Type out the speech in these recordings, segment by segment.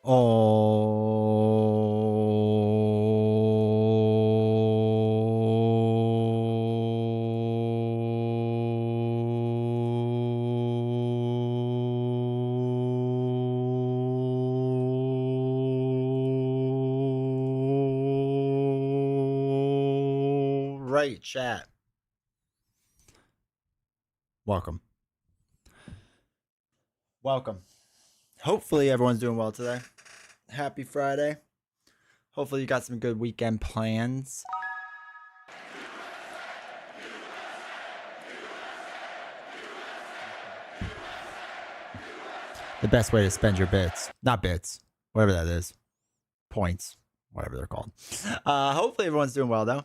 Right, chat. Welcome. Welcome. Hopefully everyone's doing well today. Happy Friday. Hopefully you got some good weekend plans. The best way to spend your bits. Not bits. Whatever that is. Points. Whatever they're called. Hopefully everyone's doing well though.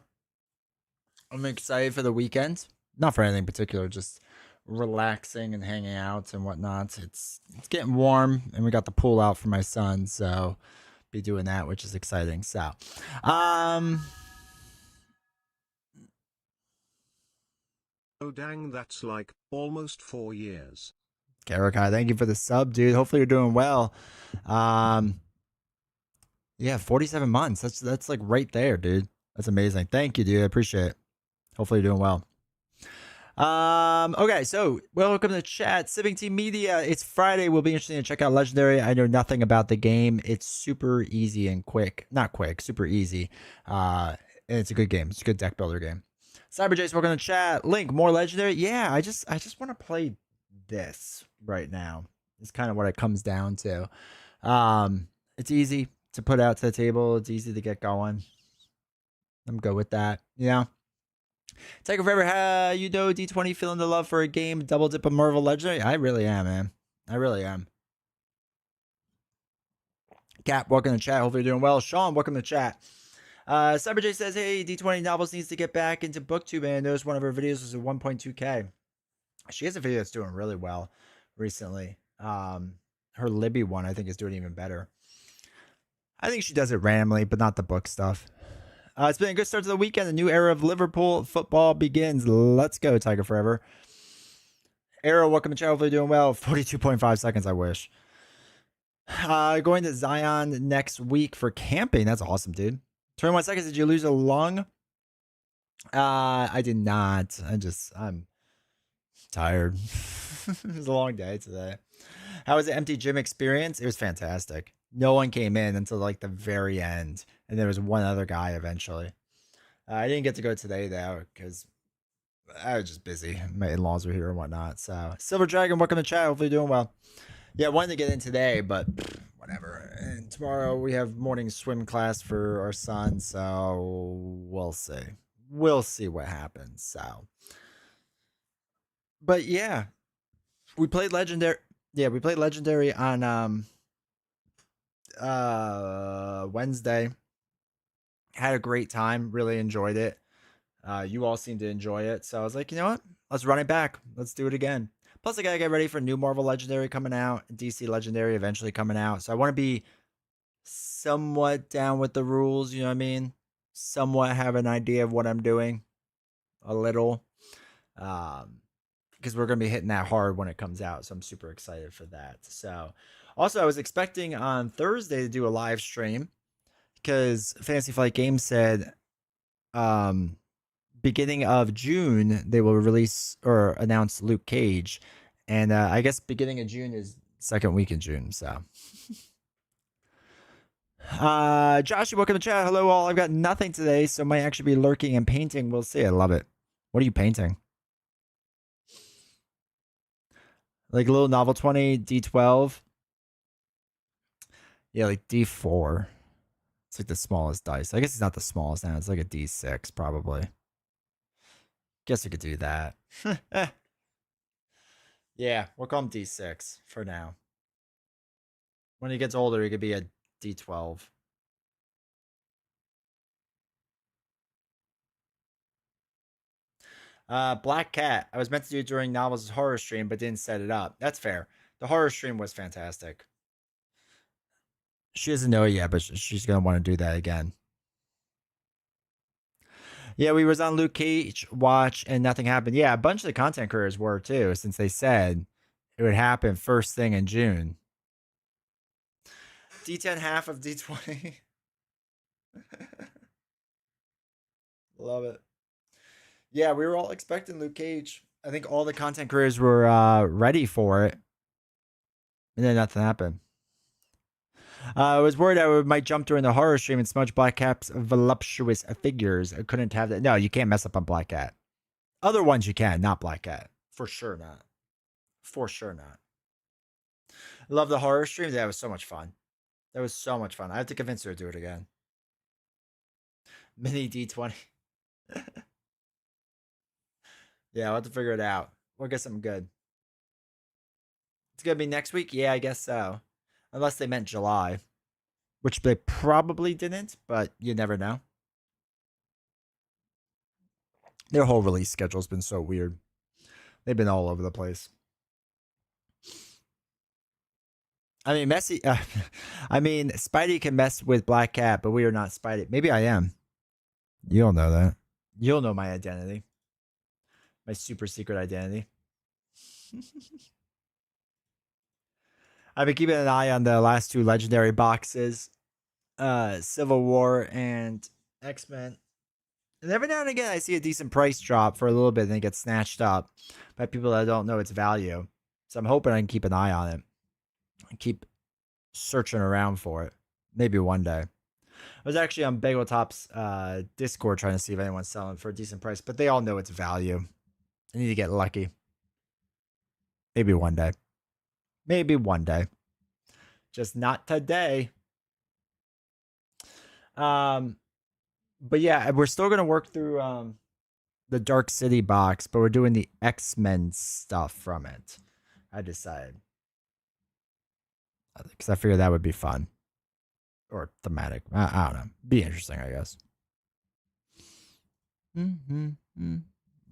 I'm excited for the weekend. Not for anything particular, just relaxing and hanging out and whatnot. It's getting warm and we got the pool out for my son, so be doing that, which is exciting. So Oh dang, that's like almost 4 years. Karakai, thank you for the sub, dude. Hopefully you're doing well. Yeah, 47 months. That's like right there, dude. That's amazing. Thank you, dude. I appreciate it. Hopefully you're doing well. Okay, so welcome to the chat. Sipping Team Media. It's Friday. Will be interesting to check out Legendary. I know nothing about the game. It's super easy and quick. Not quick, super easy. And it's a good game. It's a good deck builder game. CyberJace, welcome to the chat. Link, more Legendary. Yeah, I just want to play this right now. It's kind of what it comes down to. It's easy to put out to the table. It's easy to get going. I'm good with that. Yeah. Take forever. How you know D20 feeling the love for a game? Double dip a Marvel Legendary. I really am, man. I really am. Cap, welcome to the chat. Hopefully you're doing well. Sean, welcome to the chat. CyberJ says, hey, D20 Novels needs to get back into booktube, and I noticed one of her videos was at 1.2K. She has a video that's doing really well recently. Her Libby one, I think, is doing even better. I think she does it randomly, but not the book stuff. It's been a good start to the weekend. A new era of Liverpool football begins. Let's go, Tiger Forever. Arrow, welcome to the channel. Hopefully doing well. 42.5 seconds, I wish. Going to Zion next week for camping. That's awesome, dude. 21 seconds. Did you lose a lung? I did not. I'm tired. It was a long day today. How was the empty gym experience? It was fantastic. No one came in until like the very end, and there was one other guy eventually. I didn't get to go today though because I was just busy. My in-laws were here and whatnot. So Silver Dragon, welcome to chat. Hopefully you're doing well. Yeah, I wanted to get in today, but whatever. And tomorrow we have morning swim class for our son, so we'll see. We'll see what happens. So, but yeah, we played legendary. Yeah, we played legendary on Wednesday. Had a great time. Really enjoyed it. You all seem to enjoy it, so I was like, you know what? Let's run it back. Let's do it again. Plus, I gotta get ready for new Marvel Legendary coming out, DC Legendary eventually coming out. So I want to be somewhat down with the rules. You know what I mean? Somewhat have an idea of what I'm doing, a little, because we're gonna be hitting that hard when it comes out. So I'm super excited for that. So, also, I was expecting on Thursday to do a live stream because Fantasy Flight Games said, beginning of June, they will release or announce Luke Cage. And I guess beginning of June is second week in June. So, Josh, welcome to chat. Hello, all. I've got nothing today, so might actually be lurking and painting. We'll see. I love it. What are you painting? Like a little Novel 20, D12. Yeah, like D4. It's like the smallest dice. I guess it's not the smallest now. It's like a D6, probably. Guess we could do that. Yeah, we'll call him D6 for now. When he gets older, he could be a D12. Black Cat. I was meant to do it during Novels' horror stream, but didn't set it up. That's fair. The horror stream was fantastic. She doesn't know it yet, but she's going to want to do that again. Yeah, we was on Luke Cage watch and nothing happened. Yeah, a bunch of the content creators were too, since they said it would happen first thing in June. D10 half of D20. Love it. Yeah, we were all expecting Luke Cage. I think all the content creators were ready for it, and then nothing happened. I was worried I might jump during the horror stream and smudge Black Cat's voluptuous figures. I couldn't have that. No, you can't mess up on Black Cat. Other ones you can, not Black Cat. For sure not. For sure not. Love the horror stream. That was so much fun. That was so much fun. I have to convince her to do it again. Mini D20. Yeah, I'll have to figure it out. We'll get something good. It's going to be next week? Yeah, I guess so. Unless they meant July, which they probably didn't, but you never know. Their whole release schedule's been so weird. They've been all over the place. I mean, Spidey can mess with Black Cat, but we are not Spidey. Maybe I am. You'll know that. You'll know my identity. My super secret identity. I've been keeping an eye on the last two legendary boxes, Civil War and X-Men. And every now and again, I see a decent price drop for a little bit and it gets snatched up by people that don't know its value. So I'm hoping I can keep an eye on it and keep searching around for it. Maybe one day. I was actually on Bagel Top's Discord trying to see if anyone's selling for a decent price, but they all know its value. I need to get lucky. Maybe one day. Maybe one day. Just not today. But yeah, we're still gonna work through the Dark City box, but we're doing the X-Men stuff from it. I decided. Because I figured that would be fun. Or thematic. I don't know. Be interesting, I guess.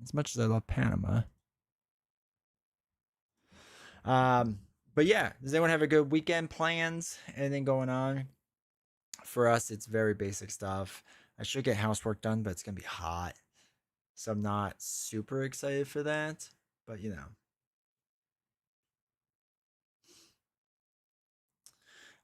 As much as I love Panama. But yeah, does anyone have a good weekend plans? Anything going on? For us, it's very basic stuff. I should get housework done, but it's gonna be hot. So I'm not super excited for that. But you know.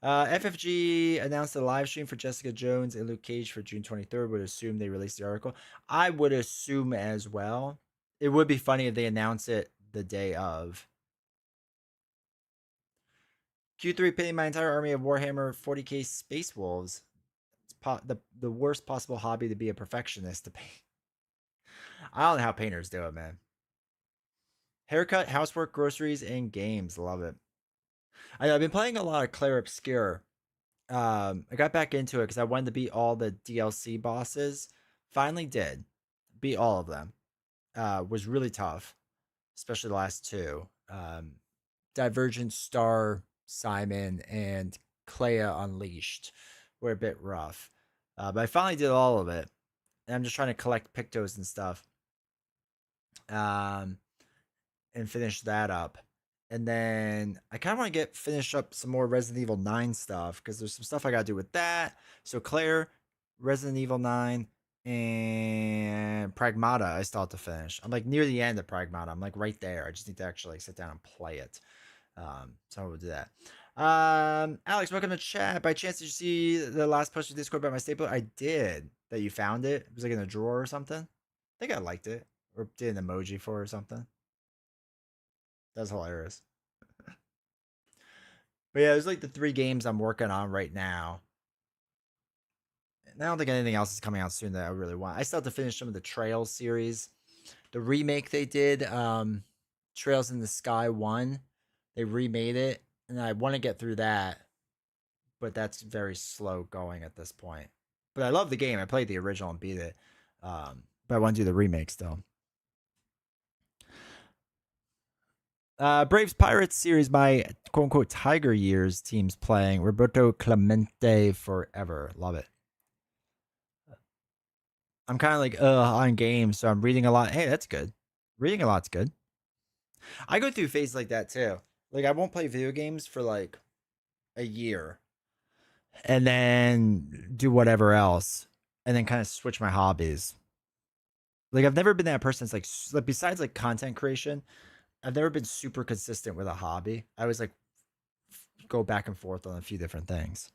FFG announced a live stream for Jessica Jones and Luke Cage for June 23rd. Would assume they released the article. I would assume as well. It would be funny if they announce it the day of. Q3 pitting my entire army of Warhammer 40k Space Wolves. It's the worst possible hobby to be a perfectionist to paint. I don't know how painters do it, man. Haircut, housework, groceries, and games. Love it. I've been playing a lot of Claire Obscure. I got back into it because I wanted to beat all the DLC bosses. Finally did. Beat all of them. Was really tough, especially the last two. Divergent Star, Simon, and Clea Unleashed were a bit rough. But I finally did all of it. And I'm just trying to collect Pictos and stuff. And finish that up. And then I kind of want to finish up some more Resident Evil 9 stuff because there's some stuff I got to do with that. So Claire, Resident Evil 9, and Pragmata I still have to finish. I'm like near the end of Pragmata. I'm like right there. I just need to actually sit down and play it. So I will do that. Alex, welcome to chat. By chance, did you see the last post in Discord about my stapler? I did. That you found it. It was like in a drawer or something. I think I liked it. Or did an emoji for it or something. That's hilarious. But yeah, there's like the 3 games I'm working on right now. And I don't think anything else is coming out soon that I really want. I still have to finish some of the Trails series. The remake they did, Trails in the Sky 1, they remade it. And I want to get through that. But that's very slow going at this point. But I love the game. I played the original and beat it. But I want to do the remake still. Braves Pirates series, my quote unquote Tiger Years team's playing. Roberto Clemente forever. Love it. I'm kind of like on games, so I'm reading a lot. Hey, that's good. Reading a lot's good. I go through phases like that too. Like I won't play video games for like a year and then do whatever else and then kind of switch my hobbies. Like I've never been that person that's like besides like content creation, I've never been super consistent with a hobby. I always like go back and forth on a few different things.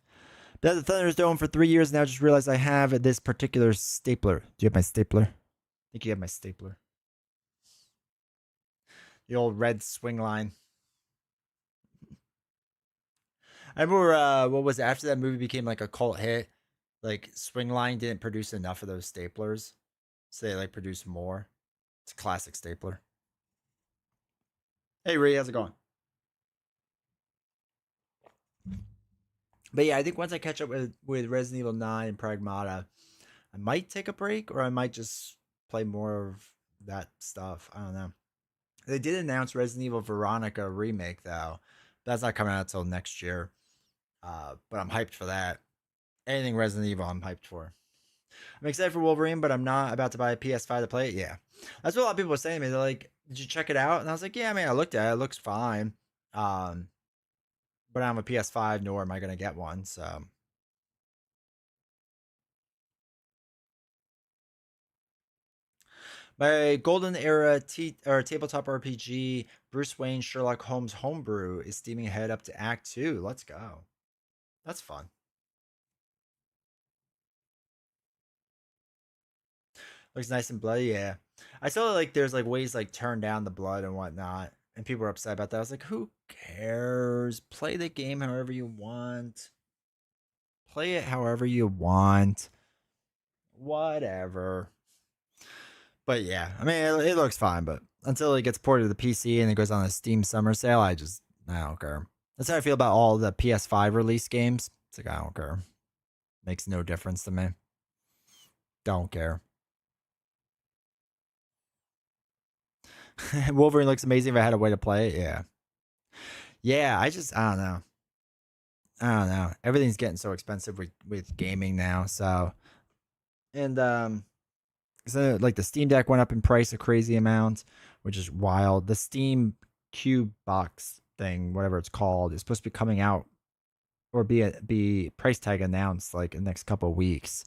Been at the Thunderdome for 3 years now. Just realized I have this particular stapler. Do you have my stapler? I think you have my stapler. The old red swing line. I remember what was it? After that movie became like a cult hit, like Swing Line didn't produce enough of those staplers, so they like produced more. It's a classic stapler. Hey Ray, how's it going? But yeah, I think once I catch up with Resident Evil 9 and Pragmata, I might take a break or I might just play more of that stuff. I don't know. They did announce Resident Evil Veronica remake though. That's not coming out until next year. But I'm hyped for that. Anything Resident Evil, I'm hyped for. I'm excited for Wolverine, but I'm not about to buy a PS5 to play it. Yeah, that's what a lot of people were saying to me. They're like, "Did you check it out?" And I was like, "Yeah, I mean, I looked at it. It looks fine." Um, but I'm a PS5, nor am I gonna get one. So my golden era or tabletop RPG, Bruce Wayne Sherlock Holmes homebrew is steaming ahead up to Act 2. Let's go. That's fun. Looks nice and bloody. Yeah, I saw like there's like ways like turn down the blood and whatnot, and people were upset about that. I was like, who cares? Play the game however you want. Play it however you want. Whatever. But yeah, I mean, it looks fine. But until it gets ported to the PC and it goes on a Steam summer sale, I don't care. That's how I feel about all the PS5 release games. It's like I don't care. Makes no difference to me. Don't care. Wolverine looks amazing. If I had a way to play it, yeah, yeah. I don't know. I don't know. Everything's getting so expensive with gaming now. So and so like the Steam Deck went up in price a crazy amount, which is wild. The Steam Cube box thing, whatever it's called, is supposed to be coming out or be price tag announced like in the next couple of weeks,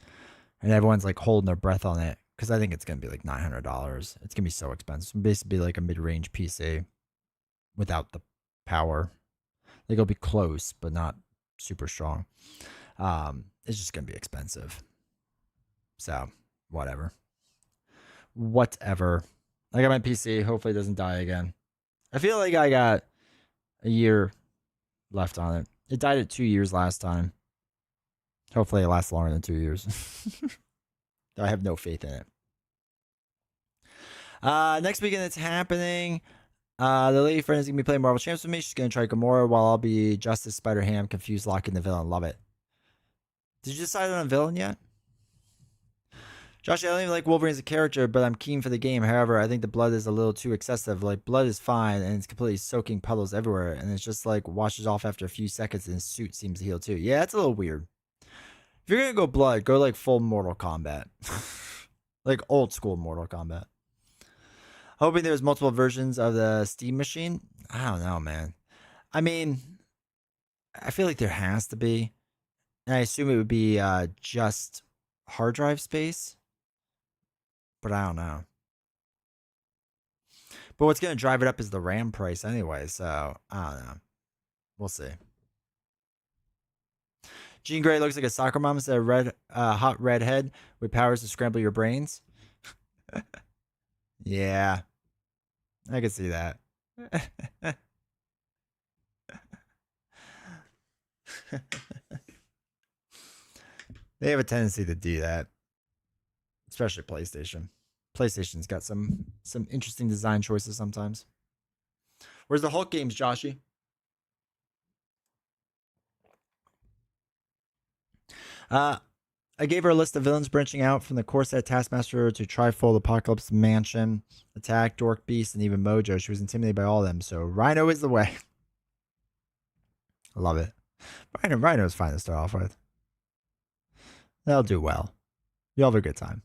and everyone's like holding their breath on it because I think it's gonna be like $900. It's gonna be so expensive. It's basically like a mid range PC without the power. Like it'll be close, but not super strong. It's just gonna be expensive. So whatever. Whatever. I got my PC. Hopefully it doesn't die again. I feel like I got a year left on it. It died at 2 years last time. Hopefully it lasts longer than 2 years. I have no faith in it. Next weekend it's happening. The lady friend is gonna be playing Marvel Champs with me. She's gonna try Gamora while I'll be Justice, Spider Ham, confused, locking the villain. Love it. Did you decide on a villain yet? Josh, I don't even like Wolverine as a character, but I'm keen for the game. However, I think the blood is a little too excessive. Like, blood is fine, and it's completely soaking puddles everywhere, and it's just like washes off after a few seconds, and his suit seems to heal too. Yeah, it's a little weird. If you're gonna go blood, go like full Mortal Kombat. Like old school Mortal Kombat. Hoping there's multiple versions of the Steam machine. I don't know, man. I mean, I feel like there has to be. And I assume it would be just hard drive space, but I don't know. But what's going to drive it up is the RAM price anyway, so I don't know. We'll see. Jean Grey looks like a soccer mom instead of hot redhead with powers to scramble your brains. Yeah, I can see that. They have a tendency to do that, especially PlayStation. PlayStation's got some interesting design choices sometimes. Where's the Hulk games, Joshy? Uh, I gave her a list of villains branching out from the Corset Taskmaster to Trifold, Apocalypse Mansion, Attack, Dork Beast, and even Mojo. She was intimidated by all of them, so Rhino is the way. I love it. Rhino's fine to start off with. They'll do well. You'll have a good time.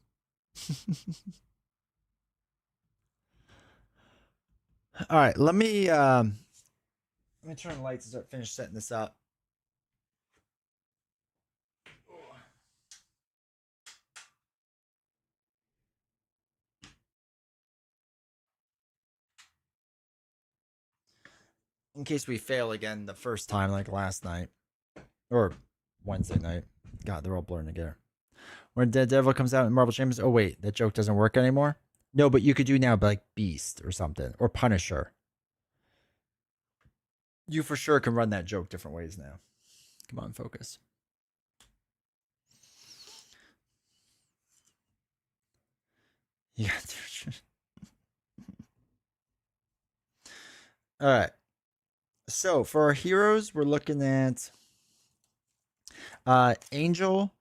All right, let me turn the lights and start finish setting this up. In case we fail again the first time like last night. Or Wednesday night. God, they're all blurring together. When Daredevil comes out in Marvel Champions, oh wait, that joke doesn't work anymore. No, but you could do now like Beast or something or Punisher. You for sure can run that joke different ways now. Come on, focus. Yeah. All right. So for our heroes, we're looking at Angel,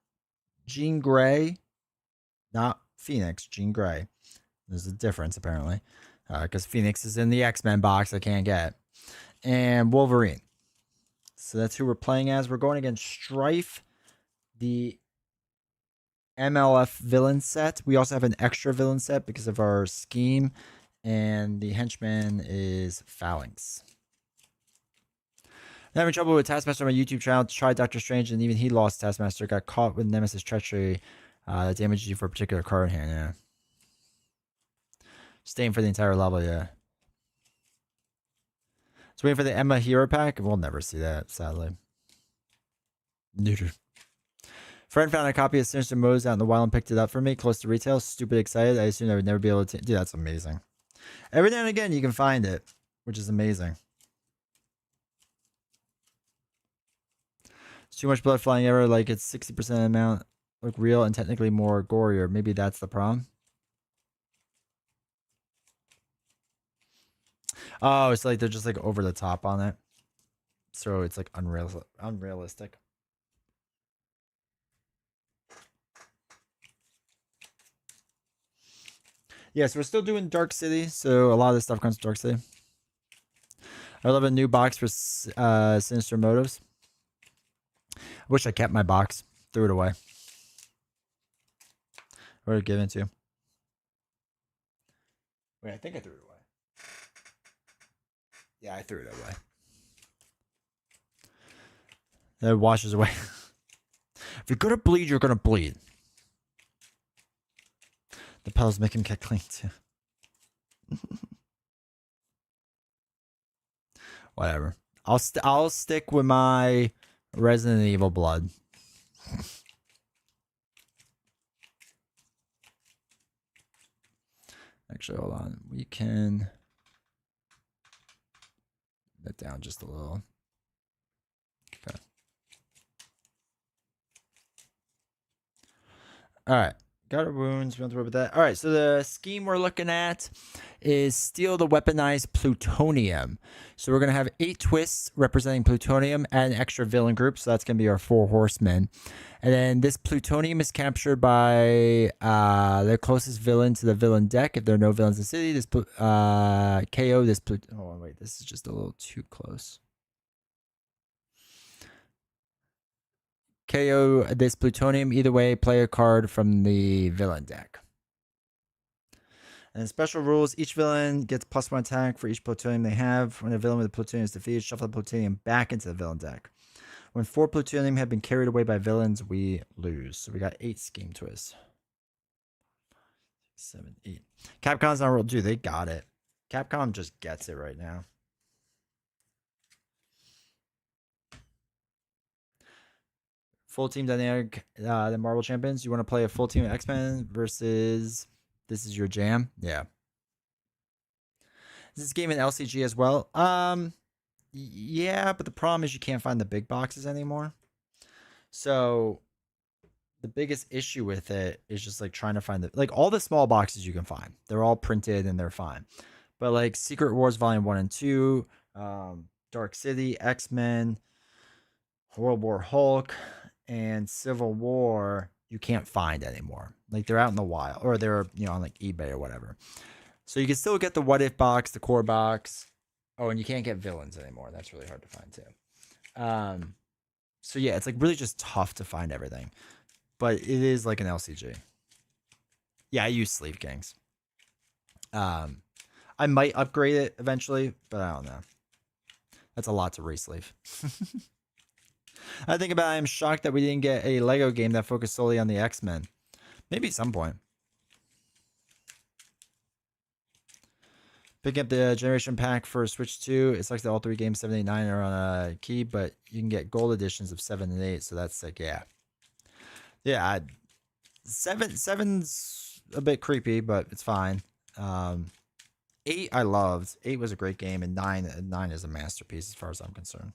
Jean Grey, not Phoenix, Jean Grey. There's a difference apparently, because Phoenix is in the X-Men box I can't get, and Wolverine. So that's who we're playing as. We're going against Stryfe, the MLF villain set. We also have an extra villain set because of our scheme, and the henchman is Phalanx. I'm having trouble with Taskmaster on my YouTube channel. Tried Doctor Strange, and even he lost Taskmaster. Got caught with Nemesis treachery. That damages you for a particular card in hand. Yeah. Staying for the entire level. Yeah. So waiting for the Emma Hero Pack. We'll never see that, sadly. Neuter. Friend found a copy of Sinister Modes out in the wild and picked it up for me, close to retail. Stupid excited. I assumed I would never be able to. Dude, that's amazing. Every now and again, you can find it, which is amazing. It's too much blood flying ever. Like it's 60% amount look real and technically more gorier. Maybe that's the problem. Oh, it's like they're just like over the top on it. So it's like unrealistic. Yeah, so we're still doing Dark City. So a lot of this stuff comes to Dark City. I love a new box for Sinister Motives. I wish I kept my box. Threw it away. What did it give it to? Wait, I think I threw it away. Yeah, I threw it away. It washes away. If you're gonna bleed, you're gonna bleed. The petals make him get clean too. Whatever. I'll stick with my Resident Evil blood. Actually, hold on. We can that down just a little. Okay. All right. Got our wounds. We don't have to worry about that. All right. So the scheme we're looking at is steal the weaponized plutonium. So we're going to have 8 twists representing plutonium and an extra villain group. So that's going to be our 4 horsemen. And then this plutonium is captured by the closest villain to the villain deck. If there are no villains in the city, this KO this oh wait, this is just a little too close. KO this plutonium. Either way, play a card from the villain deck. And special rules, each villain gets +1 attack for each plutonium they have. When a villain with a plutonium is defeated, shuffle the plutonium back into the villain deck. When 4 plutonium have been carried away by villains, we lose. So we got 8 scheme twists. 7, 8. Capcom's on roll. Dude, they got it. Capcom just gets it right now. Full team dynamic, the Marvel Champions. You want to play a full team of X-Men versus... This is your jam? Yeah. Is this game in LCG as well? Yeah, but the problem is you can't find the big boxes anymore. So the biggest issue with it is just like trying to find the like all the small boxes you can find. They're all printed and they're fine. But like Secret Wars Volume 1 and 2, Dark City, X-Men, World War Hulk, and Civil War, you can't find anymore. Like they're out in the wild, or they're, you know, on like eBay or whatever. So you can still get the What If box, the core box. Oh, and you can't get villains anymore. That's really hard to find too. So yeah, it's like really just tough to find everything. But it is like an LCG. Yeah, I use Sleeve Kings. I might upgrade it eventually, but I don't know. That's a lot to re-sleeve. I think about it, I'm shocked that we didn't get a Lego game that focused solely on the X-Men. Maybe at some point. Picking up the Generation Pack for Switch 2. It's like all 3 games, 7, 8, 9 are on a key, but you can get gold editions of 7 and 8, so that's sick, yeah. Yeah, 7's a bit creepy, but it's fine. 8 I loved. 8 was a great game, and 9 is a masterpiece as far as I'm concerned.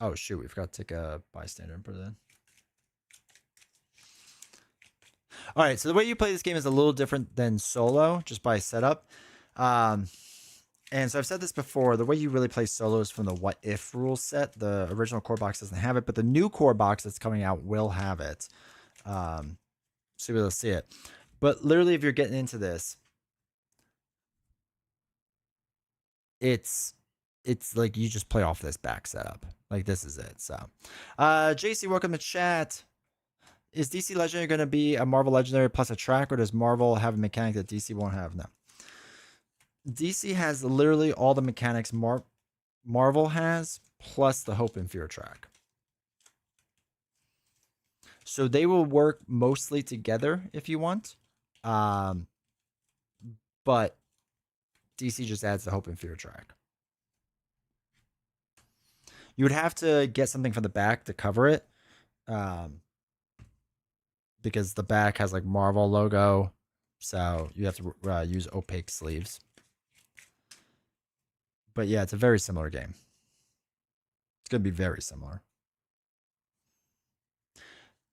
Oh shoot, we forgot to take a bystander and put it in. All right, so the way you play this game is a little different than solo, just by setup. And so I've said this before, the way you really play solo is from the what if rule set. The original core box doesn't have it, but the new core box that's coming out will have it. So you'll be able to see it. But literally, if you're getting into this, it's like you just play off this back setup. Like this is it. So JC, welcome to chat. Is DC Legendary going to be a Marvel Legendary plus a track, or does Marvel have a mechanic that DC won't have? No. DC has literally all the mechanics Marvel has, plus the Hope and Fear track. So they will work mostly together if you want. But DC just adds the Hope and Fear track. You would have to get something from the back to cover it. Because the back has like Marvel logo. So you have to use opaque sleeves. But yeah, it's a very similar game. It's going to be very similar.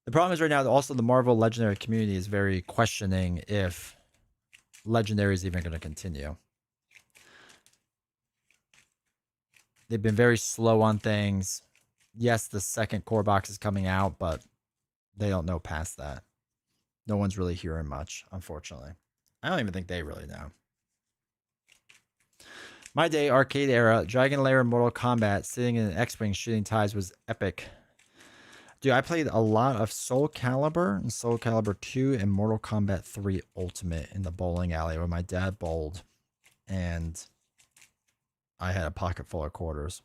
The problem is right now, also the Marvel Legendary community is very questioning if Legendary is even going to continue. They've been very slow on things. Yes, the second core box is coming out, but they don't know past that. No one's really hearing much, unfortunately. I don't even think they really know. My day, arcade era, Dragon Lair Mortal Kombat, sitting in an X-Wing shooting ties was epic. Dude, I played a lot of Soul Calibur and Soul Calibur 2 and Mortal Kombat 3 Ultimate in the bowling alley where my dad bowled. And I had a pocket full of quarters.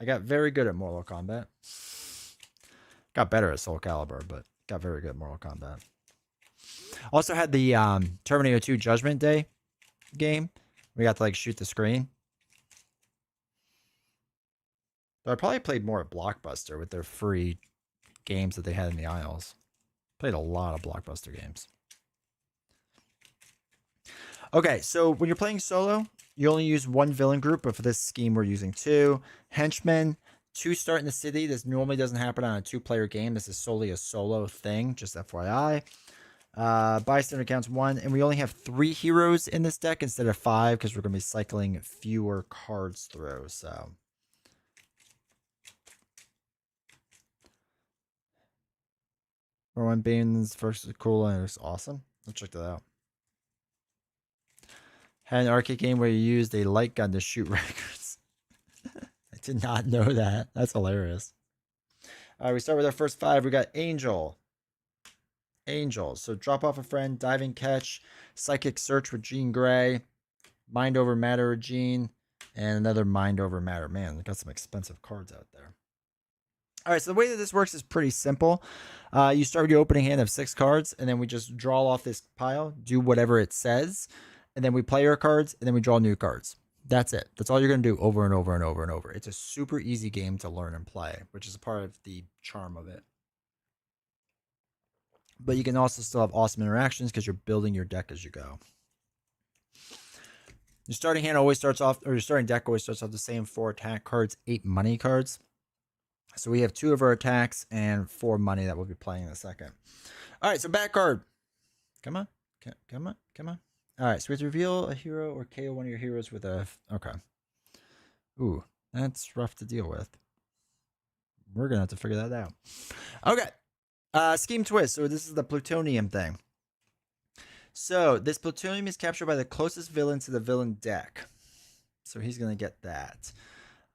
I got very good at Mortal Kombat. Got better at Soul Calibur, but got very good at Mortal Kombat. Also had the Terminator 2 Judgment Day game. We got to like shoot the screen. But I probably played more at Blockbuster with their free games that they had in the aisles. Played a lot of Blockbuster games. Okay, so when you're playing solo, you only use one villain group, but for this scheme, we're using 2. Henchmen, 2 start in the city. This normally doesn't happen on a 2-player game. This is solely a solo thing, just FYI. Bystander counts 1, and we only have 3 heroes in this deck instead of 5 because we're going to be cycling fewer cards through. So Rowan Baines versus Cool, and it's awesome. Let's check that out. Had an arcade game where you used a light gun to shoot records. I did not know that. That's hilarious. All right, we start with our first 5. We got Angel. So drop off a friend, diving catch, psychic search with Jean Grey, mind over matter with Jean, and another mind over matter. Man, they got some expensive cards out there. All right, so the way that this works is pretty simple. You start with your opening hand of 6 cards, and then we just draw off this pile, do whatever it says, and then we play our cards, and then we draw new cards. That's it. That's all you're going to do over and over and over and over. It's a super easy game to learn and play, which is a part of the charm of it. But you can also still have awesome interactions because you're building your deck as you go. Your starting hand always starts off, or your starting deck always starts off the same 4 attack cards, 8 money cards. So we have 2 of our attacks and 4 money that we'll be playing in a second. All right, so back card. Come on. All right, so we have to reveal a hero or KO one of your heroes with a... Okay. Ooh, that's rough to deal with. We're going to have to figure that out. Okay. Scheme twist. So this is the plutonium thing. So this plutonium is captured by the closest villain to the villain deck. So he's going to get that.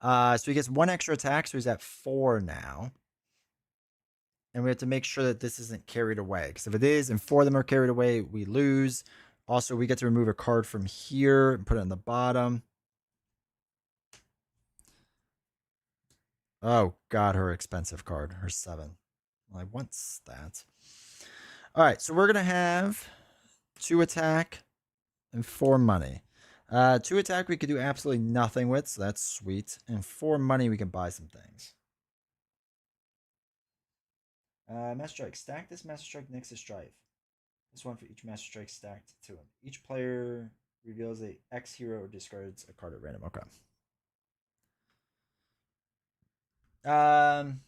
So he gets 1 extra attack, so he's at 4 now. And we have to make sure that this isn't carried away. Because if it is, and 4 of them are carried away, we lose. Also, we get to remove a card from here and put it on the bottom. Oh, God, her expensive card. Her 7. Well, I want that. All right, so we're going to have 2 attack, and 4 money. 2 attack we could do absolutely nothing with, so that's sweet. And 4 money we can buy some things. Master Strike. Stack this Master Strike next to Stryfe. This one for each Master Strike stacked to him. Each player reveals a X hero or discards a card at random. Okay. Um.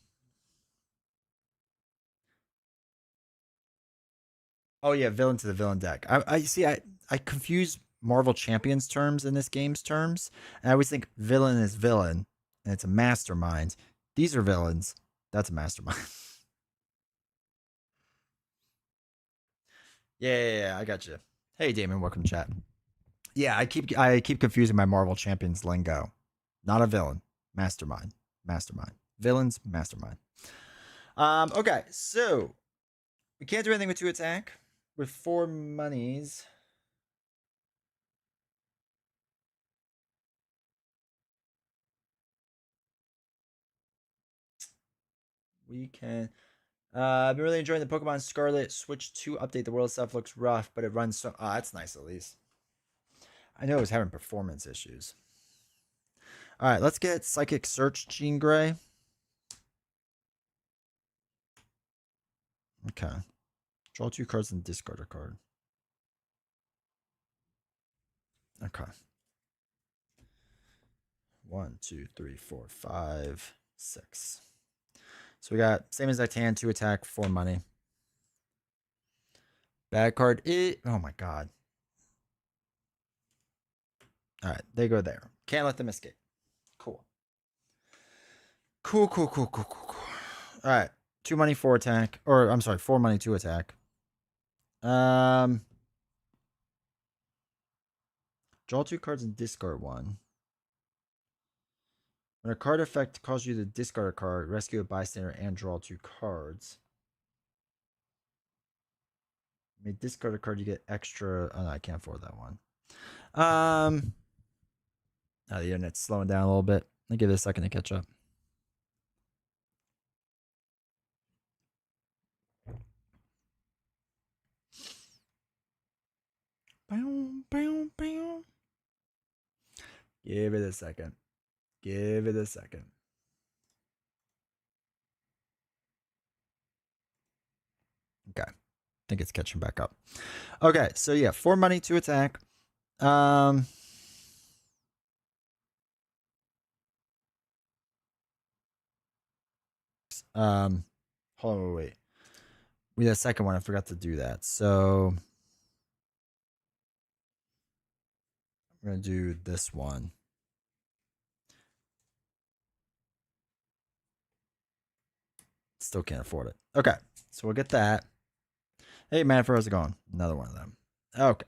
Oh yeah, villain to the villain deck. I see. I confuse Marvel Champions terms in this game's terms, and I always think villain is villain, and it's a mastermind. These are villains. That's a mastermind. Yeah, I got you. Hey, Damon, welcome to chat. Yeah, I keep confusing my Marvel Champions lingo. Not a villain, mastermind. Villains, mastermind. Okay, so we can't do anything with 2 attack. With 4 monies, we can. I've been really enjoying the Pokemon Scarlet Switch 2 update. The world itself looks rough, but it runs so. That's nice at least. I know it was having performance issues. All right, let's get Psychic Search Jean Grey. Okay. Draw 2 cards and discard a card. Okay. 1, 2, 3, 4, 5, 6. So we got same as Titan, 2 attack, 4 money. Bad card. Oh my god. All right, they go there. Can't let them escape. Cool. Cool. All right, 2 money, 4 attack, or I'm sorry, 4 money, 2 attack. Draw 2 cards and discard 1. When a card effect causes you to discard a card, rescue a bystander and draw 2 cards. You may discard a card, you get extra. Oh, no, I can't afford that one. The internet's slowing down a little bit. I'll give it a second to catch up. Give it a second. Give it a second. Okay. I think it's catching back up. Okay, so yeah, 4 money, 2 attack. Um hold on, wait. We had a second one. I forgot to do that. So we're gonna do this one. Still can't afford it. Okay, so we'll get that. Hey, Manfred, how's it going? Another one of them. Okay.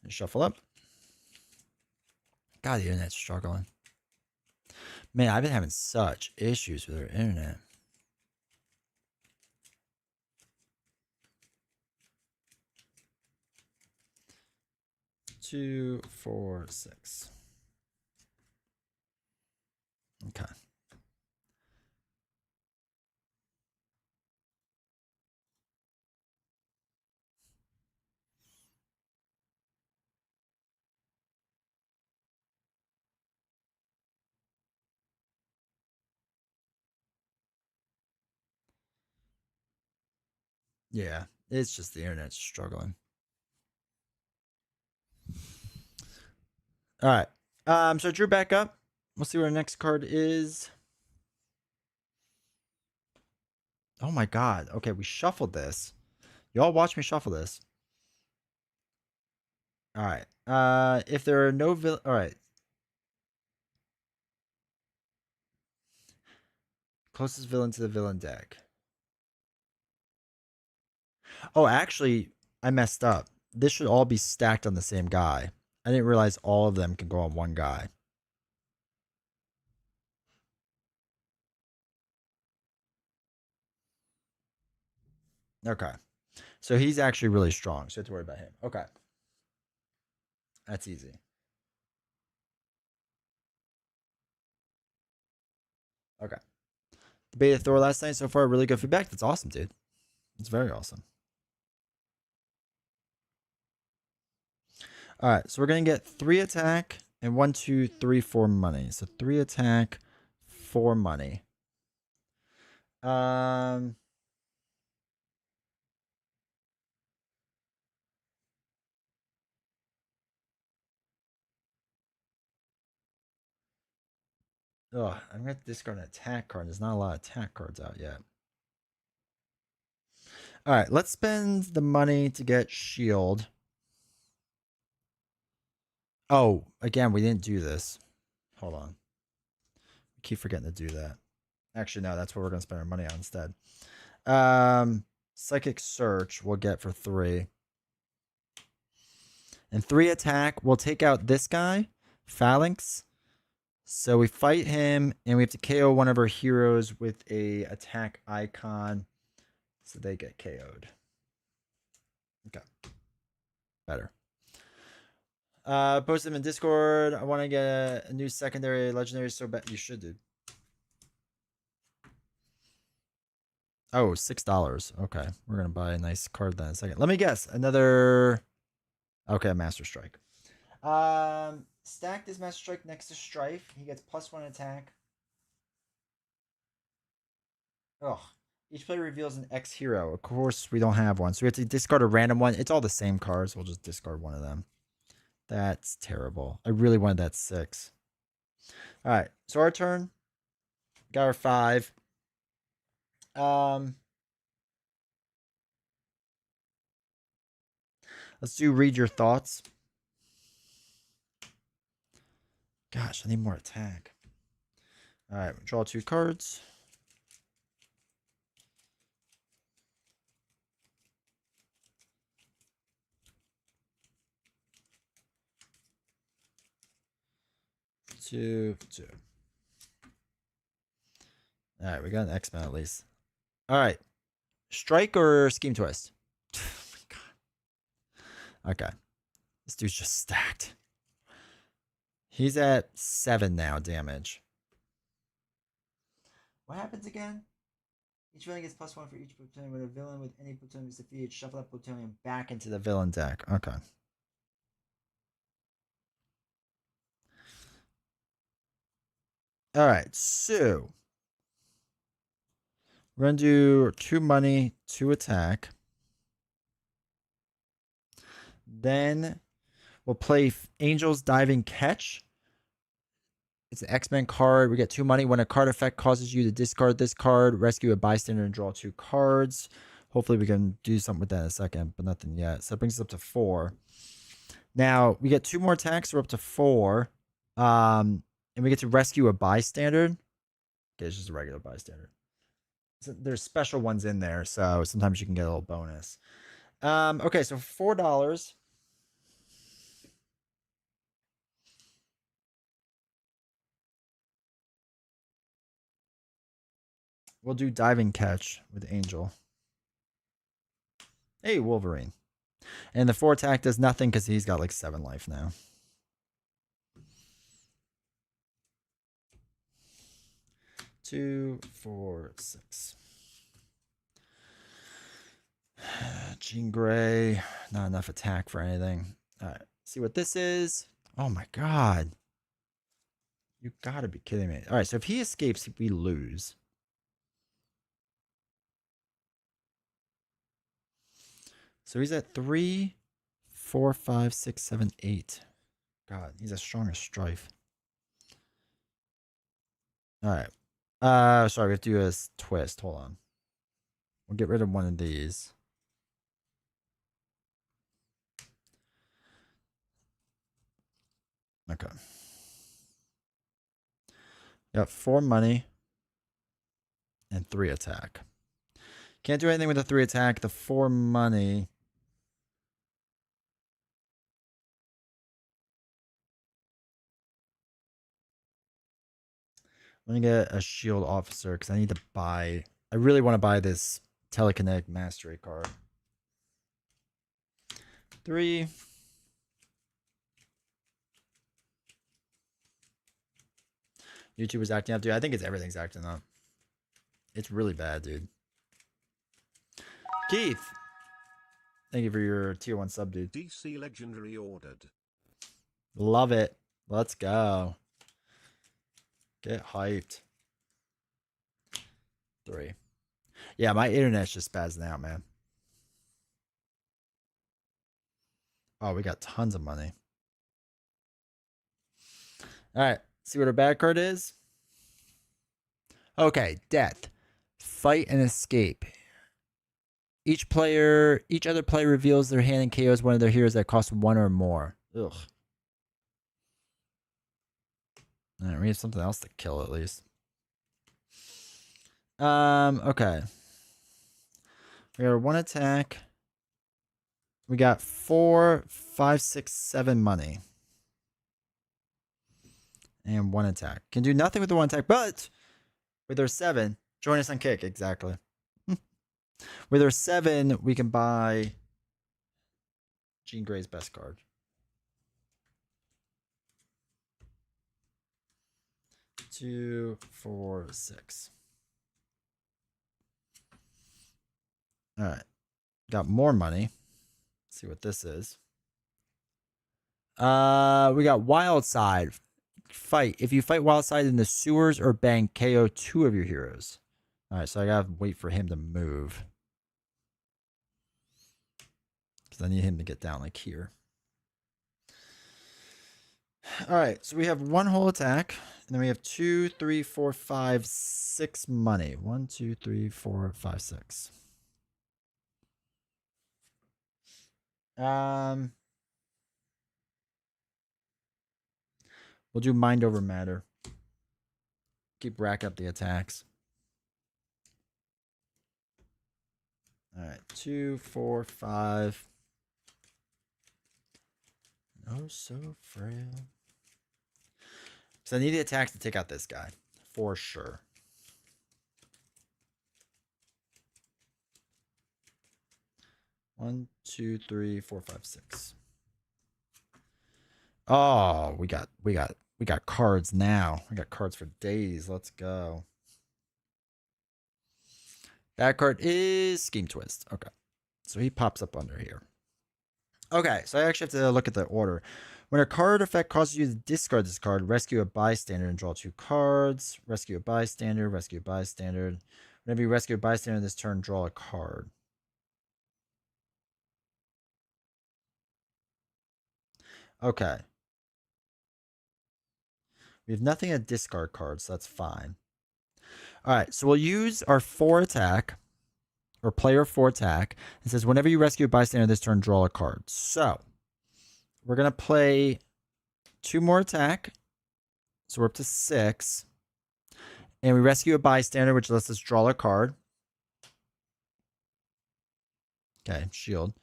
And shuffle up. God, the internet's struggling. Man, I've been having such issues with our internet. Two, 4, 6. Okay. Yeah, it's just the internet's struggling. All right. So I drew back up. We'll see what our next card is. Oh my god. Okay, we shuffled this. Y'all watch me shuffle this. All right. If there are no all right. Closest villain to the villain deck. Oh, actually, I messed up. This should all be stacked on the same guy. I didn't realize all of them can go on one guy. Okay. So he's actually really strong. So you have to worry about him. Okay. That's easy. Okay. The beta Thor last night so far, really good feedback. That's awesome, dude. It's very awesome. All right, so we're gonna get 3 attack and 1, 2, 3, 4 money. So 3 attack, 4 money. Um. Oh, I'm gonna discard an attack card. There's not a lot of attack cards out yet. All right, let's spend the money to get shield. Oh, again, we didn't do this. Hold on. I keep forgetting to do that. Actually, no, that's what we're gonna spend our money on instead. Psychic Search we'll get for 3. And 3 attack, we'll take out this guy, Phalanx. So we fight him, and we have to KO one of our heroes with a attack icon. So they get KO'd. Okay. Better. Post them in Discord. I want to get a new secondary legendary so bad. You should, dude. Oh, $6. Okay. We're going to buy a nice card then in a second. Let me guess. Another. Okay, Master Strike. Stack this Master Strike next to Stryfe. He gets +1 attack. Ugh. Each player reveals an X hero. Of course, we don't have one. So we have to discard a random one. It's all the same cards. We'll just discard one of them. That's terrible. I really wanted that 6. All right. So our turn. Got our 5. Let's do read your thoughts. Gosh, I need more attack. All right. Draw 2 cards. Two. All right, we got an X-Men at least. All right. Strike or Scheme Twist? Oh my god. Okay. This dude's just stacked. He's at 7 now, damage. What happens again? Each villain gets +1 for each plutonium. When a villain with any plutonium is defeated, shuffle that plutonium back into the villain deck. Okay. All right, so we're gonna do 2 money, 2 attack. Then we'll play Angel's Diving Catch. It's an X-Men card. We get 2 money. When a card effect causes you to discard this card, rescue a bystander and draw 2 cards. Hopefully we can do something with that in a second, but nothing yet. So that brings us up to 4. Now we get 2 more attacks. We're up to 4. And we get to rescue a bystander. Okay, it's just a regular bystander. So there's special ones in there, so sometimes you can get a little bonus. Okay, so $4. We'll do diving catch with Angel. Hey, Wolverine. And the 4 attack does nothing because he's got like 7 life now. Two, 4, 6. Jean Grey. Not enough attack for anything. All right. See what this is. Oh my god. You gotta be kidding me. All right. So if he escapes, we lose. So he's at 3, 4, 5, 6, 7, 8. God, he's as strong as Stryfe. All right. Sorry, we have to do a twist. Hold on. We'll get rid of one of these. Okay. Got 4 money and 3 attack. Can't do anything with the 3 attack. The 4 money. I'm gonna get a shield officer because I need to buy. I really want to buy this telekinetic mastery card. 3. YouTube is acting up, dude. I think it's everything's acting up. It's really bad, dude. Keith, thank you for your tier 1 sub, dude. DC Legendary ordered. Love it. Let's go. Get hyped. 3. Yeah, my internet's just spazzing out, man. Oh, we got tons of money. All right. See what our bad card is? Okay, death. Fight and escape. Each other player reveals their hand and KOs one of their heroes that costs 1 or more. Ugh. All right, we have something else to kill at least. Okay. We got 1 attack. We got 4, 5, 6, 7 money. And 1 attack. Can do nothing with the 1 attack, but with our 7, join us on Kick, exactly. With our 7, we can buy Jean Grey's best card. 2, 4, 6. All right. Got more money. Let's see what this is. We got Wild Side. Fight. If you fight Wild Side in the sewers or bank, KO 2 of your heroes. All right, so I gotta wait for him to move. Because I need him to get down like here. All right, so we have 1 whole attack. And then we have 2, 3, 4, 5, 6 money. 1, 2, 3, 4, 5, 6. We'll do Mind Over Matter. Keep rack up the attacks. All right, 2, 4, 5. Oh, so frail. So I need the attacks to take out this guy. For sure. One, 2, 3, 4, 5, 6. Oh, we got cards now. We got cards for days. Let's go. That card is Scheme Twist. Okay. So he pops up under here. Okay, so I actually have to look at the order. When a card effect causes you to discard this card, rescue a bystander and draw 2 cards. Rescue a bystander, rescue a bystander. Whenever you rescue a bystander this turn, draw a card. Okay. We have nothing to discard cards, so that's fine. All right, so we'll use our 4 attack, or player 4 attack. It says whenever you rescue a bystander this turn, draw a card. So we're going to play 2 more attack. So we're up to 6. And we rescue a bystander, which lets us draw a card. Okay, shield.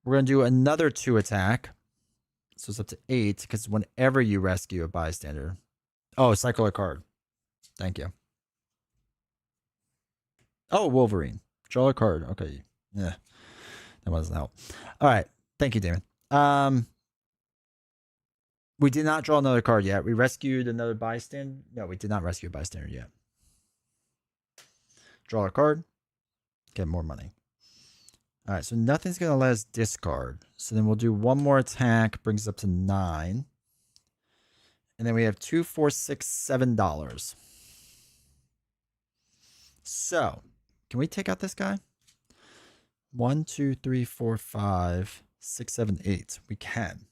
We're going to do another 2 attack. So it's up to 8, because whenever you rescue a bystander. Oh, cycle a card. Thank you. Oh, Wolverine. Draw a card. Okay. Yeah. That doesn't help. All right. Thank you, Damon. We did not draw another card yet. We rescued another bystander. No, we did not rescue a bystander yet. Draw a card. Get more money. All right. So nothing's going to let us discard. So then we'll do 1 more attack. Brings us up to 9. And then we have $2, $4, $6, $7. So can we take out this guy? 1, 2, 3, 4, 5, 6, 7, 8. We can.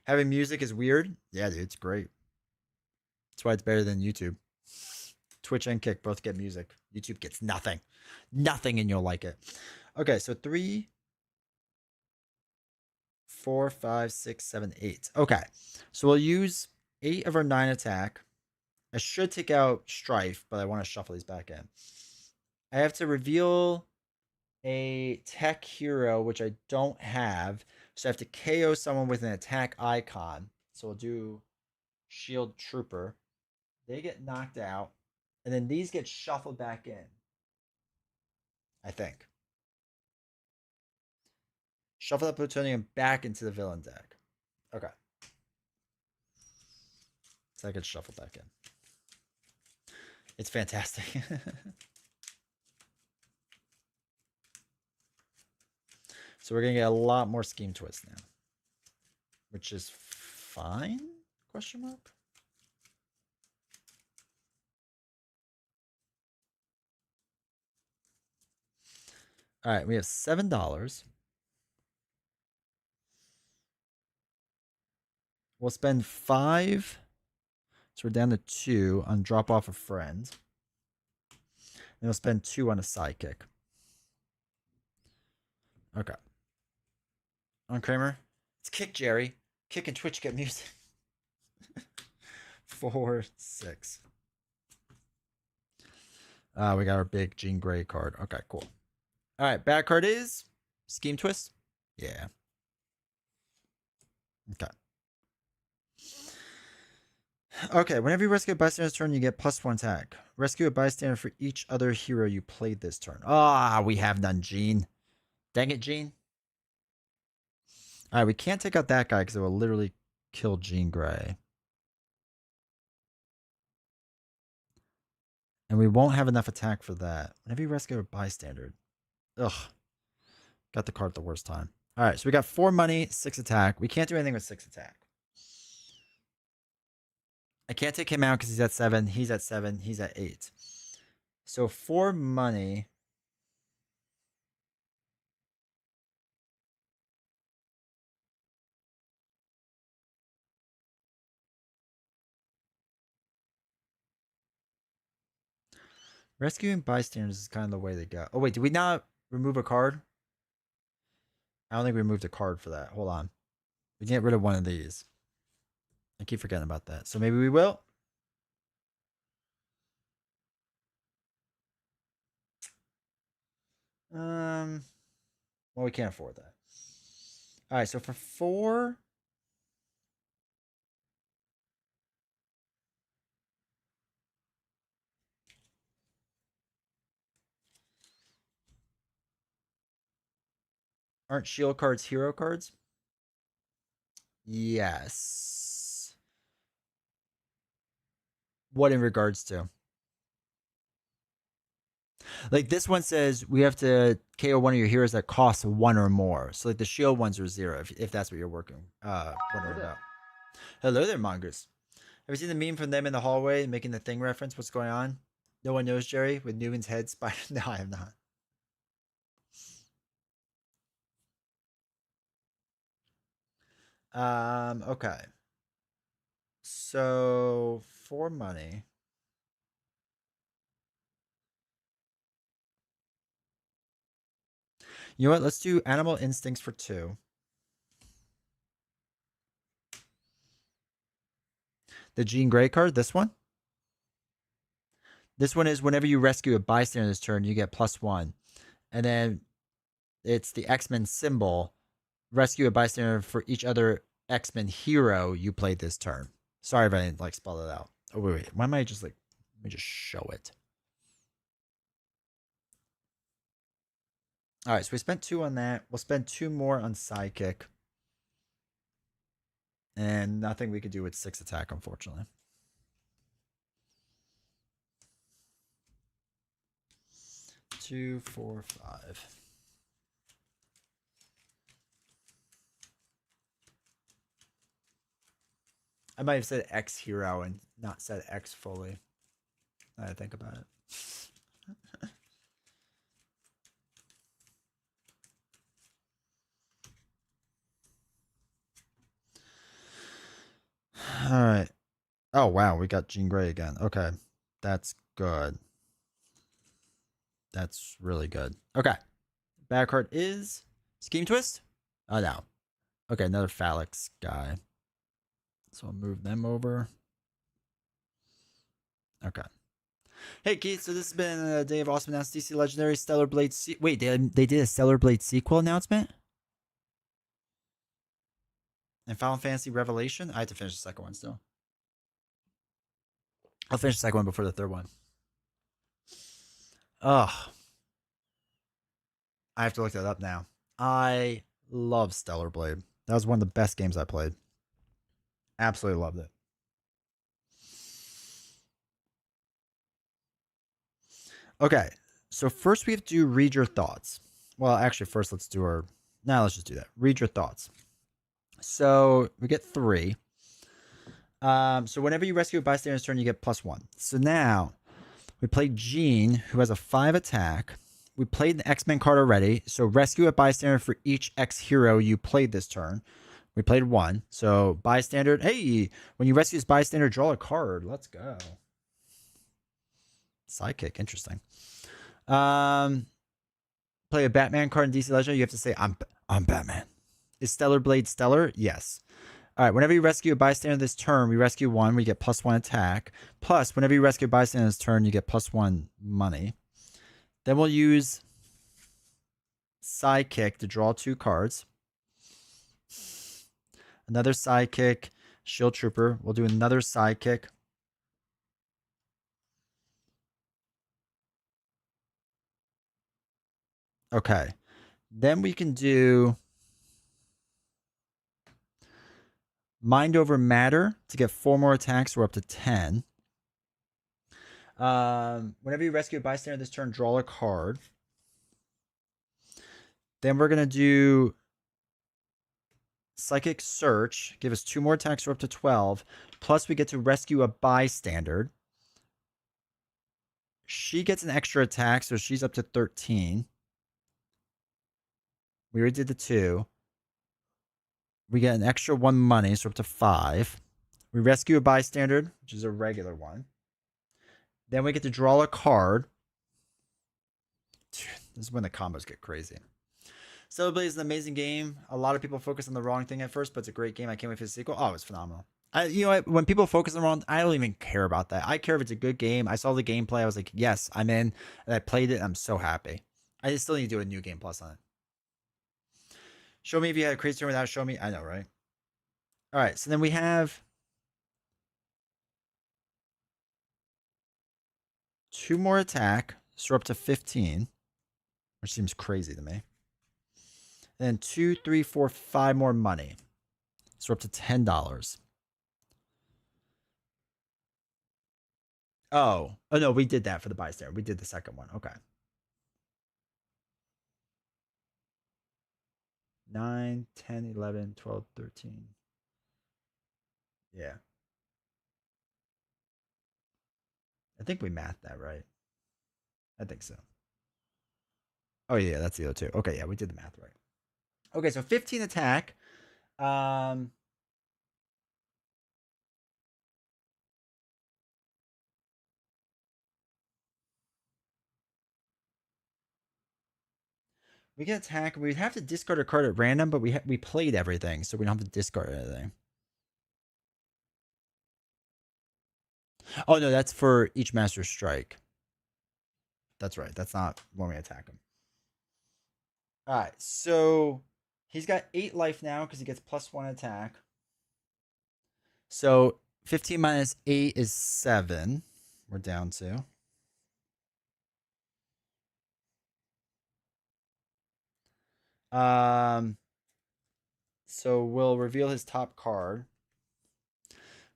Having music is weird. Yeah, dude, it's great. That's why it's better than YouTube. Twitch and Kick both get music. YouTube gets nothing. Nothing, and you'll like it. Okay, so 3, 4, 5, 6, 7, 8. Okay, so we'll use 8 of our 9 attack. I should take out Stryfe, but I want to shuffle these back in. I have to reveal a tech hero, which I don't have. So I have to KO someone with an attack icon. So we'll do Shield Trooper. They get knocked out. And then these get shuffled back in. I think. Shuffle that plutonium back into the villain deck. Okay. So I get shuffled back in. It's fantastic. So we're going to get a lot more Scheme Twist now. which is fine? Question mark. All right, we have $7. We'll spend 5. So we're down to 2 on drop off a friend. And we'll spend 2 on a sidekick. Okay. On Kramer. It's kick, Jerry. Kick and Twitch get music. 4, 6. We got our big Jean Grey card. Okay, cool. All right, bad card is Scheme Twist. Yeah. Okay. Okay, whenever you rescue a bystander's turn, you get +1 attack. Rescue a bystander for each other hero you played this turn. Ah, we have none, Gene. Dang it, Gene. All right, we can't take out that guy because it will literally kill Jean Grey. And we won't have enough attack for that. Whenever you rescue a bystander. Ugh. Got the card at the worst time. All right, so we got 4 money, 6 attack. We can't do anything with 6 attack. I can't take him out because he's at 7. He's at 7. He's at 8. So 4 money. Rescuing bystanders is kind of the way to go. Oh, wait. Did we not remove a card? I don't think we removed a card for that. Hold on. We can get rid of one of these. I keep forgetting about that. So maybe we will. Well, we can't afford that. All right, so for 4, aren't shield cards hero cards? Yes. What in regards to? Like this one says we have to KO one of your heroes that costs 1 or more. So like the shield ones are 0 if that's what you're wondering about. Hello there, Mongoose. Have you seen the meme from them in the hallway making the thing reference? What's going on? No one knows, Jerry, with Newman's head spider. No, I have not. Okay. So for money. You know what? Let's do animal instincts for 2. The Jean Grey card, this one. This one is whenever you rescue a bystander this turn, you get +1. And then it's the X-Men symbol. Rescue a bystander for each other X-Men hero you played this turn. Sorry if I didn't like spell it out. Oh wait. Why am I just like let me just show it. Alright, so we spent 2 on that. We'll spend 2 more on sidekick. And nothing we could do with 6 attack, unfortunately. Two, 4, 5. I might have said X hero and not said X fully. Now I think about it. All right. Oh, wow. We got Jean Grey again. Okay. That's good. That's really good. Okay. Bad card is Scheme Twist. Oh, no. Okay. Another Phalanx guy. So I'll move them over. Okay. Hey, Keith. So this has been a day of awesome announced DC Legendary Stellar Blade. Wait, they did a Stellar Blade sequel announcement? And Final Fantasy Revelation? I have to finish the second one still. I'll finish the second one before the third one. Ugh. I have to look that up now. I love Stellar Blade. That was one of the best games I played. Absolutely loved it. Okay. So first we have to read your thoughts. Well, actually, first let's do our... Now let's just do that. Read your thoughts. So we get 3. So whenever you rescue a bystander's turn, you get +1. So now we played Jean, who has a 5 attack. We played an X-Men card already. So rescue a bystander for each X hero you played this turn. We played 1. So bystander. Hey, when you rescue this bystander, draw a card. Let's go. Sidekick. Interesting. Play a Batman card in DC Legend. You have to say, I'm Batman. Is Stellar Blade stellar? Yes. All right, whenever you rescue a bystander this turn, we rescue 1, we get +1 attack. Plus, whenever you rescue a bystander this turn, you get +1 money. Then we'll use Sidekick to draw 2 cards. Another Sidekick, Shield Trooper. We'll do another Sidekick. Okay. Then we can do Mind Over Matter to get 4 more attacks. We're up to 10. Whenever you rescue a bystander this turn, draw a card. Then we're going to do Psychic Search. Give us 2 more attacks. We're up to 12. Plus, we get to rescue a bystander. She gets an extra attack, so she's up to 13. We already did the 2. We get an extra 1 money, so we're up to 5. We rescue a bystander, which is a regular one. Then we get to draw a card. Dude, this is when the combos get crazy. Stellar Blade is an amazing game. A lot of people focus on the wrong thing at first, but it's a great game. I can't wait for the sequel. Oh, it's phenomenal. You know what? When people focus on the wrong, I don't even care about that. I care if it's a good game. I saw the gameplay. I was like, yes, I'm in. And I played it. And I'm so happy. I just still need to do a new game plus on it. Show me if you had a crazy turn without show me. I know, right? All right. So then we have 2 more attack. So we're up to 15, which seems crazy to me. And then 2, 3, 4, 5 more money. So we're up to $10. Oh no, we did that for the bystander. We did the second one. Okay. 9, 10, 11, 12, 13. Yeah. I think we mathed that right. I think so. Oh yeah, that's the other 2. Okay, yeah, we did the math right. Okay, so 15 attack. We can attack. We'd have to discard a card at random, but we played everything, so we don't have to discard anything. Oh no, that's for each Master Strike. That's right. That's not when we attack him. All right, so he's got 8 life now because he gets +1 attack. So 15 minus 8 is 7. We're down to. So we'll reveal his top card,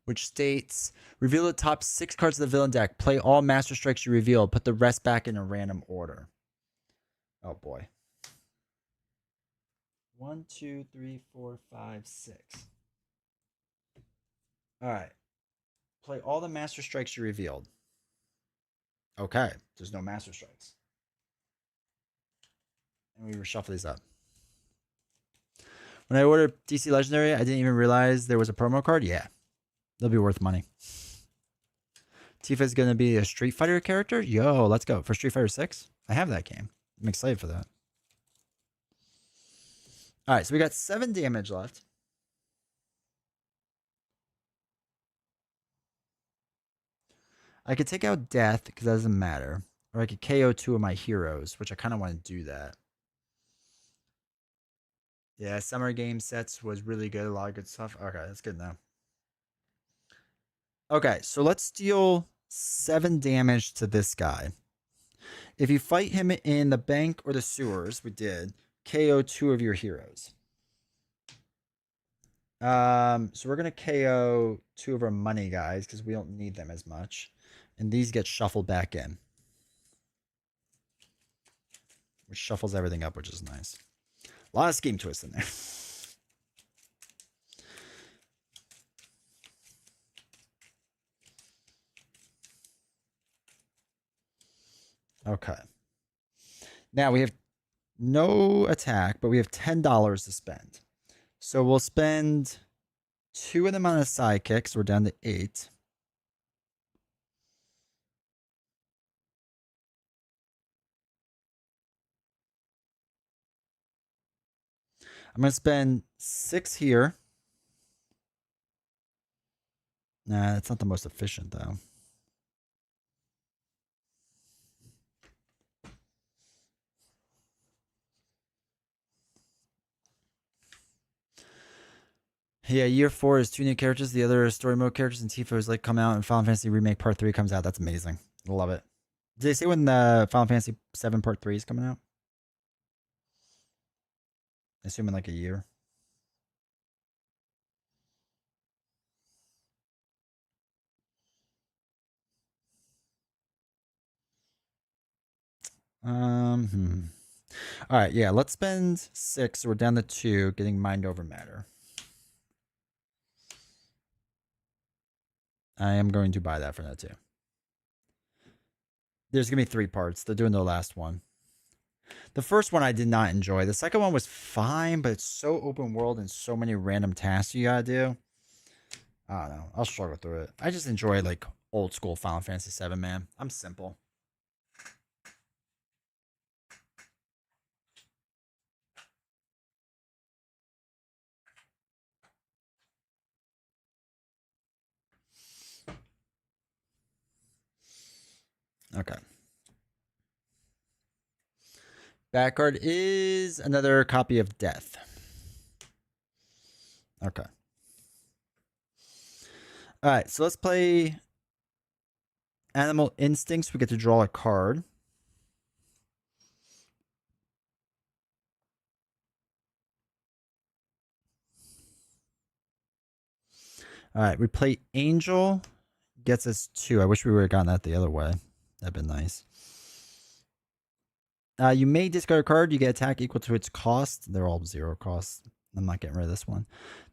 which states reveal the top 6 cards of the villain deck. Play all Master Strikes you reveal. Put the rest back in a random order. Oh boy. 1, 2, 3, 4, 5, 6. All right. Play all the Master Strikes you revealed. Okay. There's no Master Strikes. And we reshuffle these up. When I ordered DC Legendary, I didn't even realize there was a promo card. Yeah. They'll be worth money. Tifa's going to be a Street Fighter character? Yo, let's go. For Street Fighter 6? I have that game. I'm excited for that. All right, so we got 7 damage left. I could take out Death because that doesn't matter. Or I could KO 2 of my heroes, which I kind of want to do that. Yeah, Summer Game Sets was really good. A lot of good stuff. Okay, that's good now. Okay, so let's deal 7 damage to this guy. If you fight him in the bank or the sewers, we did, KO 2 of your heroes. So we're gonna KO 2 of our money guys because we don't need them as much. And these get shuffled back in. Which shuffles everything up, which is nice. A lot of scheme twists in there. Okay. Now we have no attack, but we have $10 to spend. So we'll spend 2 of them on a sidekick, so we're down to 8. I'm going to spend 6 here. Nah, that's not the most efficient, though. Yeah, year 4 is 2 new characters. The other story mode characters and Tifo's like come out, and Final Fantasy Remake Part 3 comes out. That's amazing. Love it. Did they say when the Final Fantasy 7 Part 3 is coming out? Assuming like a year. All right, yeah, let's spend 6. So we're down to 2, getting Mind Over Matter. I am going to buy that for that too. There's going to be 3 parts. They're doing the last one. The first one I did not enjoy. The second one was fine, but it's so open world and so many random tasks you gotta do. I don't know. I'll struggle through it. I just enjoy like old school Final Fantasy 7, man. I'm simple. Okay. Back card is another copy of Death. Okay. All right, so let's play Animal Instincts. We get to draw a card. All right, we play Angel. Gets us 2. I wish we would have gotten that the other way. That'd been nice. You may discard a card. You get attack equal to its cost. They're all 0 cost. I'm not getting rid of this one.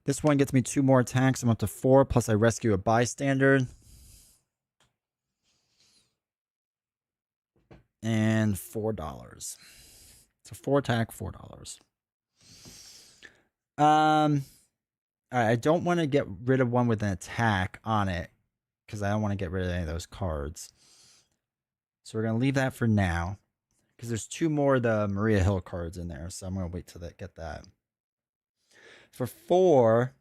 This one gets me 2 more attacks. I'm up to 4. Plus I rescue a bystander. And $4. So 4 attack, $4. Alright, I don't want to get rid of one with an attack on it, because I don't want to get rid of any of those cards. So we're going to leave that for now, because there's 2 more of the Maria Hill cards in there, so I'm going to wait till they get that. For 4,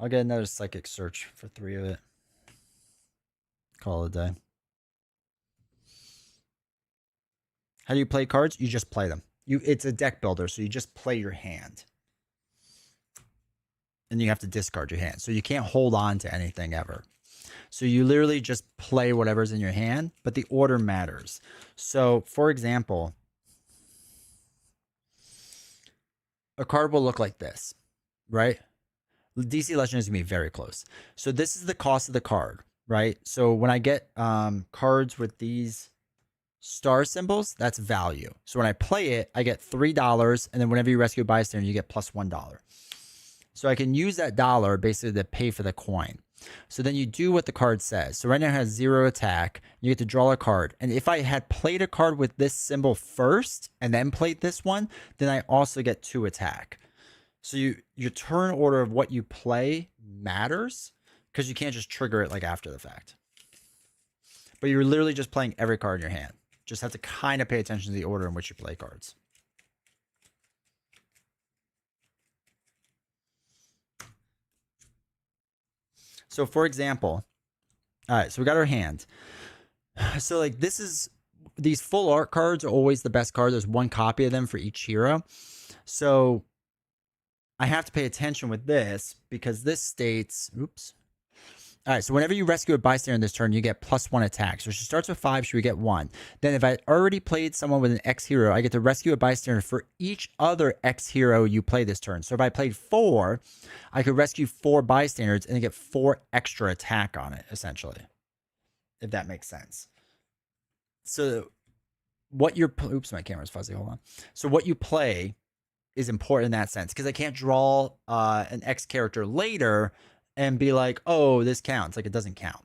I'll get another Psychic Search for 3 of it. Call it a day. How do you play cards? You just play them. It's a deck builder, so you just play your hand. And you have to discard your hand. So you can't hold on to anything ever. So you literally just play whatever's in your hand, but the order matters. So, for example, a card will look like this, right? DC Legend is going to be very close. So this is the cost of the card, right? So when I get cards with these star symbols, that's value. So when I play it, I get $3, and then whenever you rescue a bystander, you get plus $1. So I can use that dollar basically to pay for the coin. So then you do what the card says. So right now it has 0 attack. You get to draw a card. And if I had played a card with this symbol first and then played this one, then I also get 2 attack. So your turn order of what you play matters, because you can't just trigger it like after the fact. But you're literally just playing every card in your hand. Just have to kind of pay attention to the order in which you play cards. So for example, all right, so we got our hand. So like these full art cards are always the best card. There's 1 copy of them for each hero. So I have to pay attention with this, because this states, oops. All right, so whenever you rescue a bystander in this turn, you get plus 1 attack. So she starts with 5, she would get 1. Then if I already played someone with an X hero, I get to rescue a bystander for each other X hero you play this turn. So if I played 4, I could rescue 4 bystanders and get 4 extra attack on it, essentially. If that makes sense. So what you're, oops, my camera's fuzzy, hold on. So what you play is important in that sense, because I can't draw an X character later and be like, oh, this counts. Like, it doesn't count.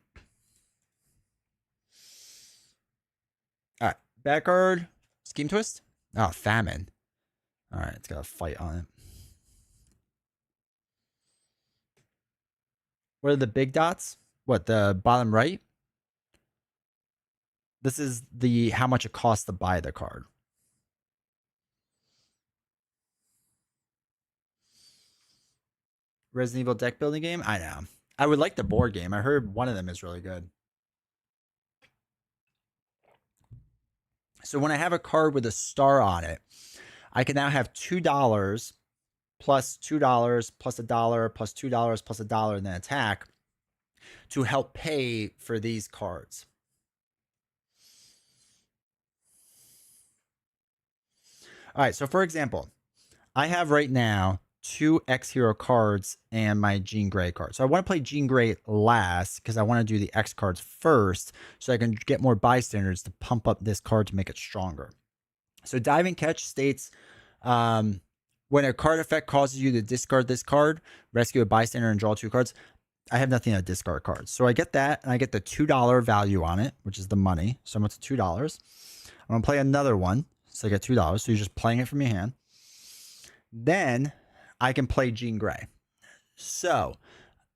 All right. Back card. Scheme Twist. Oh, Famine. All right. It's got a fight on it. What are the big dots? What, the bottom right? This is the how much it costs to buy the card. Resident Evil deck building game? I know. I would like the board game. I heard one of them is really good. So when I have a card with a star on it, I can now have $2 plus $2 plus $1 plus $2 plus $1 and then attack to help pay for these cards. All right, so for example, I have right now 2 X Hero cards and my Jean Grey card. So I want to play Jean Grey last because I want to do the X cards first so I can get more bystanders to pump up this card to make it stronger. So Diving Catch states, when a card effect causes you to discard this card, rescue a bystander and draw 2 cards. I have nothing to discard cards. So I get that, and I get the $2 value on it, which is the money. So I'm up to $2. I'm going to play another one. So I get $2. So you're just playing it from your hand. Then I can play Jean Grey. So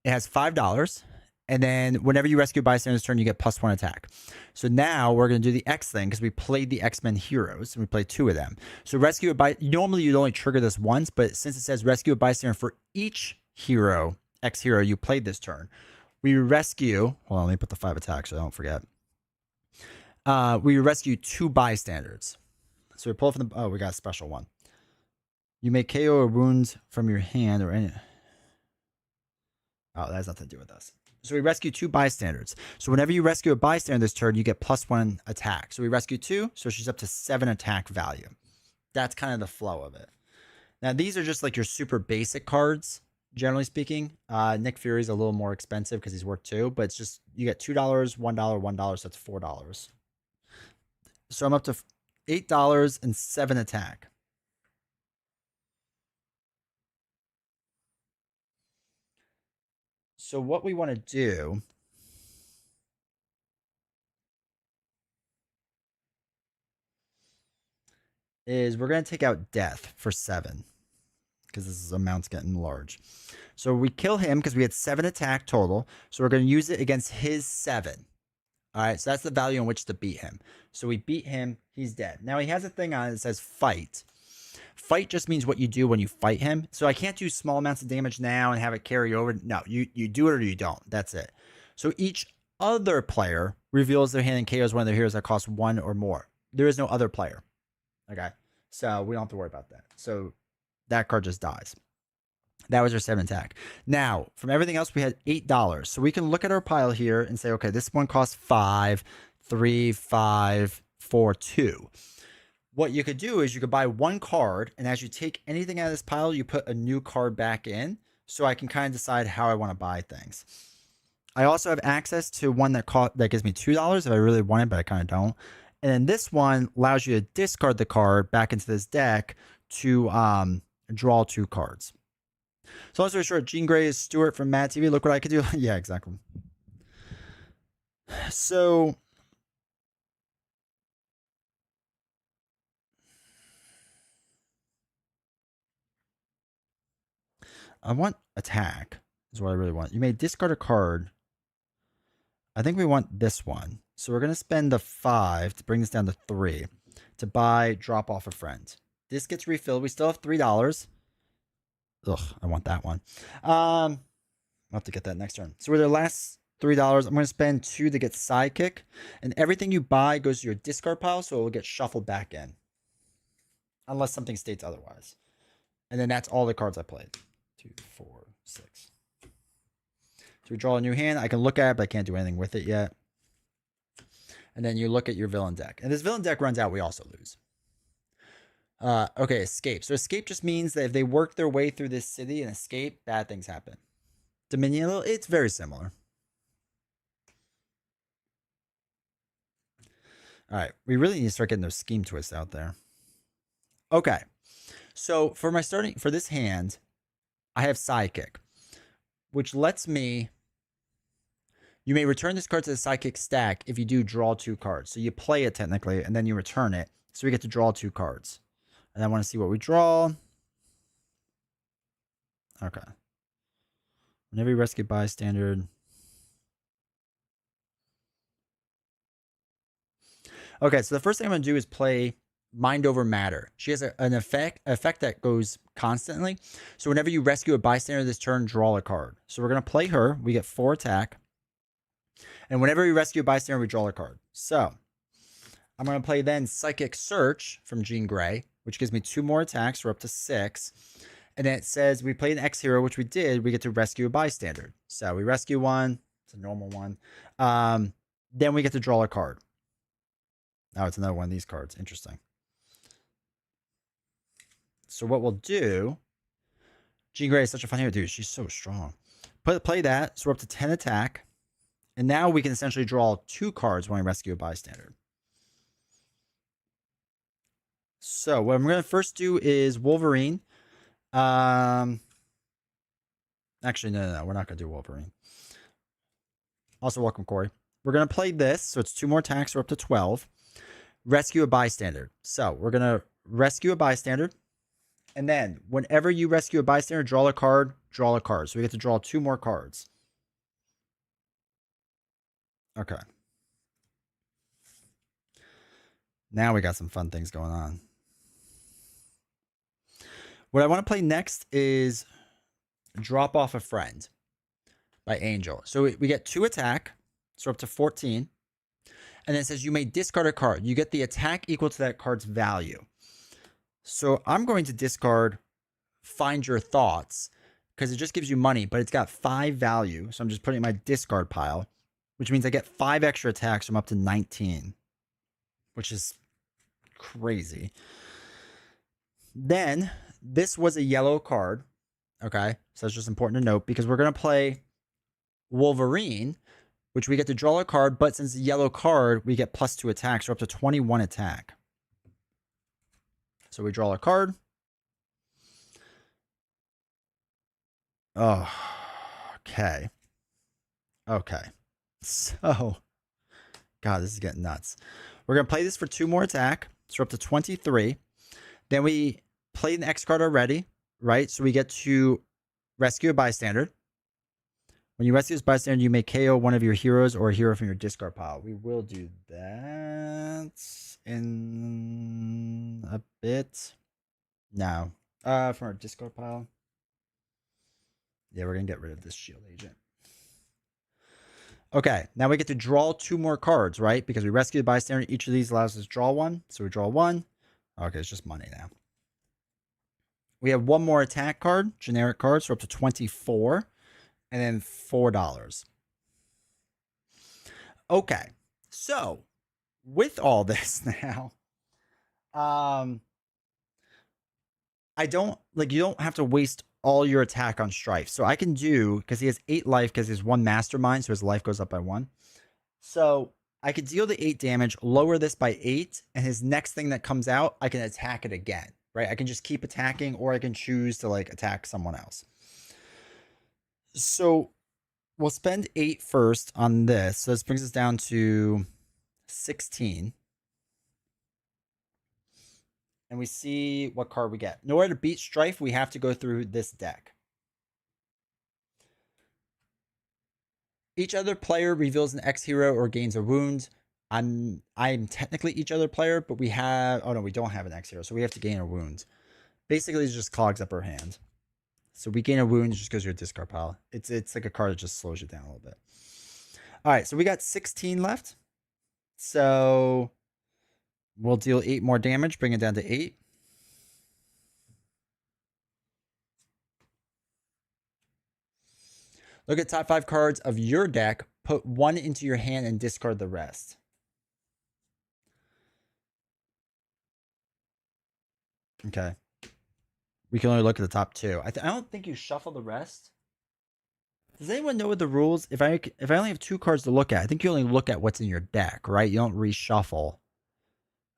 it has $5. And then whenever you rescue a bystander's turn, you get +1 attack. So now we're going to do the X thing because we played the X-Men heroes and we played 2 of them. So rescue a bystander. Normally you'd only trigger this once, but since it says rescue a bystander for each hero, X hero you played this turn, we rescue. Hold on, let me put the 5 attack so I don't forget. We rescue 2 bystanders. So we pull from the. Oh, we got a special one. You may KO a wound from your hand or any. Oh, that has nothing to do with us. So we rescue 2 bystanders. So whenever you rescue a bystander this turn, you get +1 attack. So we rescue 2, so she's up to 7 attack value. That's kind of the flow of it. Now, these are just like your super basic cards, generally speaking. Nick Fury's a little more expensive because he's worth 2, but it's just, you get $2, $1, $1, so that's $4. So I'm up to $8 and 7 attack. So what we want to do is we're going to take out Death for 7 because this amount's getting large. So we kill him because we had 7 attack total. So we're going to use it against his 7. All right, so that's the value in which to beat him. So we beat him, he's dead. Now he has a thing on it that says fight. Fight just means what you do when you fight him. So I can't do small amounts of damage now and have it carry over. No, you do it or you don't. That's it. So each other player reveals their hand and KOs one of their heroes that costs 1 or more. There is no other player. Okay, so we don't have to worry about that. So that card just dies. That was our 7 attack. Now, from everything else, we had $8. So we can look at our pile here and say, okay, this one costs 5, 3, 5, 4, 2. What you could do is you could buy 1 card, and as you take anything out of this pile, you put a new card back in, so I can kind of decide how I want to buy things. I also have access to one that gives me $2 if I really want it, but I kind of don't. And then this one allows you to discard the card back into this deck to draw 2 cards. So long story short, Jean Grey is Stuart from Mad TV. Look what I could do. Yeah, exactly. So I want attack is what I really want. You may discard a card. I think we want this one. So we're going to spend the 5 to bring this down to 3 to buy drop off a friend. This gets refilled. We still have $3. Ugh, I want that one. I'll have to get that next turn. So with the last $3, I'm going to spend 2 to get Sidekick. And everything you buy goes to your discard pile, so it will get shuffled back in. Unless something states otherwise. And then that's all the cards I played. 2, 4, 6. So we draw a new hand. I can look at it, but I can't do anything with it yet. And then you look at your villain deck. And this villain deck runs out, we also lose. Okay, escape. So escape just means that if they work their way through this city and escape, bad things happen. Dominion, it's very similar. All right, we really need to start getting those scheme twists out there. Okay, so for this hand, I have Sidekick. which lets me. You may return this card to the sidekick stack if you do draw 2 cards. So you play it technically, and then you return it. So we get to draw 2 cards. And I want to see what we draw. Okay. Whenever you rescue bystander. Okay, so the first thing I'm going to do is play Mind Over Matter. She has an effect that goes constantly. So whenever you rescue a bystander this turn, draw a card. So we're going to play her. We get 4 attack. And whenever we rescue a bystander, we draw a card. So I'm going to play then Psychic Search from Jean Grey, which gives me 2 more attacks. We're up to 6. And then it says we play an X hero, which we did. We get to rescue a bystander. So we rescue one. It's a normal one. Then we get to draw a card. Oh, it's another one of these cards. Interesting. So what we'll do, Jean Grey is such a fun hero, dude. She's so strong. Play that. So we're up to 10 attack. And now we can essentially draw 2 cards when we rescue a bystander. So what I'm going to first do is Wolverine. Actually, no. We're not going to do Wolverine. Also, welcome, Corey. We're going to play this. So it's 2 more attacks. We're up to 12. Rescue a bystander. So we're going to rescue a bystander. And then whenever you rescue a bystander, draw a card, draw a card. So we get to draw 2 more cards. Okay. Now we got some fun things going on. What I want to play next is Drop Off a Friend by Angel. So we get 2 attack. So we're up to 14. And then it says you may discard a card. You get the attack equal to that card's value. So I'm going to discard Find Your Thoughts because it just gives you money, but it's got 5 value. So I'm just putting it in my discard pile, which means I get 5 extra attacks. So I'm up to 19, which is crazy. Then this was a yellow card. Okay. So it's just important to note because we're going to play Wolverine, which we get to draw a card, but since it's a yellow card, we get +2 attacks. So we're up to 21 attack. So we draw a card. Oh, okay. Okay. So, God, this is getting nuts. We're going to play this for 2 more attack. So we're up to 23. Then we play an X card already, right? So we get to rescue a bystander. When you rescue this bystander, you may KO one of your heroes or a hero from your discard pile. We will do that in a bit. No. From our discard pile. Yeah, we're going to get rid of this shield agent. Okay, now we get to draw 2 more cards, right? Because we rescued a bystander. Each of these allows us to draw 1. So we draw 1. Okay, it's just money now. We have 1 more attack card, generic card. So we're up to 24. And then $4. Okay, so with all this now, I don't you don't have to waste all your attack on Stryfe. So I can do, because he has 8 life, because he's 1 mastermind, so his life goes up by 1. So I could deal the 8 damage, lower this by 8, and his next thing that comes out, I can attack it again, right? I can just keep attacking, or I can choose to attack someone else. So we'll spend 8 first on this. So this brings us down to 16. And we see what card we get. In order to beat Stryfe, we have to go through this deck. Each other player reveals an X hero or gains a wound. I'm technically each other player, but we have... Oh, no, we don't have an X hero, so we have to gain a wound. Basically, it just clogs up our hand. So we gain a wound, it just goes to your discard pile. It's like a card that just slows you down a little bit. All right, so we got 16 left. So we'll deal 8 more damage, bring it down to 8. Look at top 5 cards of your deck. Put 1 into your hand and discard the rest. Okay. We can only look at the top 2. I don't think you shuffle the rest. Does anyone know what the rules? If I only have 2 cards to look at, I think you only look at what's in your deck, right? You don't reshuffle.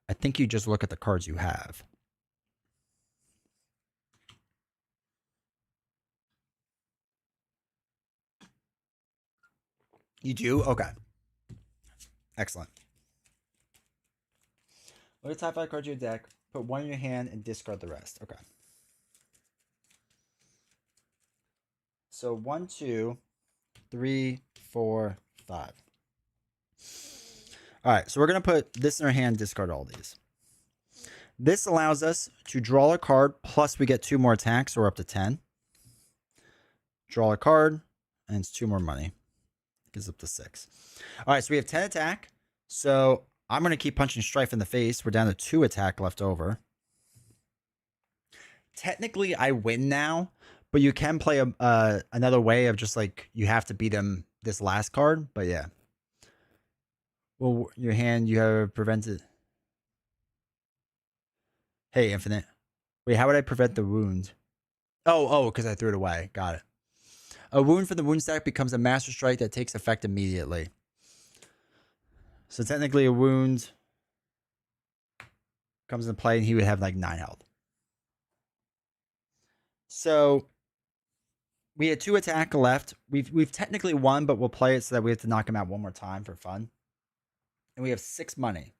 I think you just look at the cards you have. You do? Okay. Excellent. Look at the top 5 cards of your deck. Put one in your hand and discard the rest. Okay. So 1, 2, 3, 4, 5. All right. So we're going to put this in our hand, discard all these. This allows us to draw a card, plus we get 2 more attacks, or up to 10. Draw a card, and it's 2 more money. Gives up to 6. All right, so we have 10 attack. So I'm going to keep punching Stryfe in the face. We're down to 2 attack left over. Technically, I win now, but you can play another way of just like you have to beat him this last card. But yeah. Well, your hand, you have prevented. Hey, Infinite. Wait, how would I prevent the wound? Oh, because I threw it away. Got it. A wound from the wound stack becomes a master strike that takes effect immediately. So technically a wound comes into play and he would have like 9 health. So we had 2 attack left. We've technically won, but we'll play it so that we have to knock him out one more time for fun. And we have 6 money.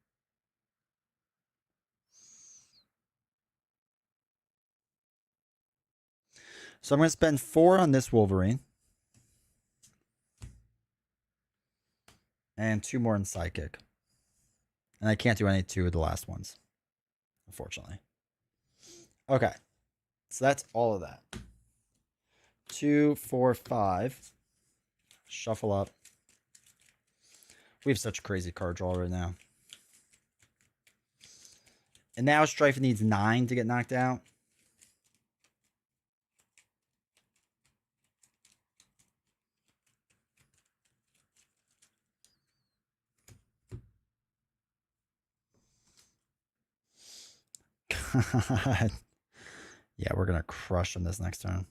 So I'm going to spend 4 on this Wolverine. And 2 more in Psychic. And I can't do any 2 of the last ones, unfortunately. Okay. So that's all of that. 2, 4, 5. Shuffle up. We have such crazy card draw right now. And now Stryfe needs 9 to get knocked out. God. Yeah, we're going to crush him this next turn.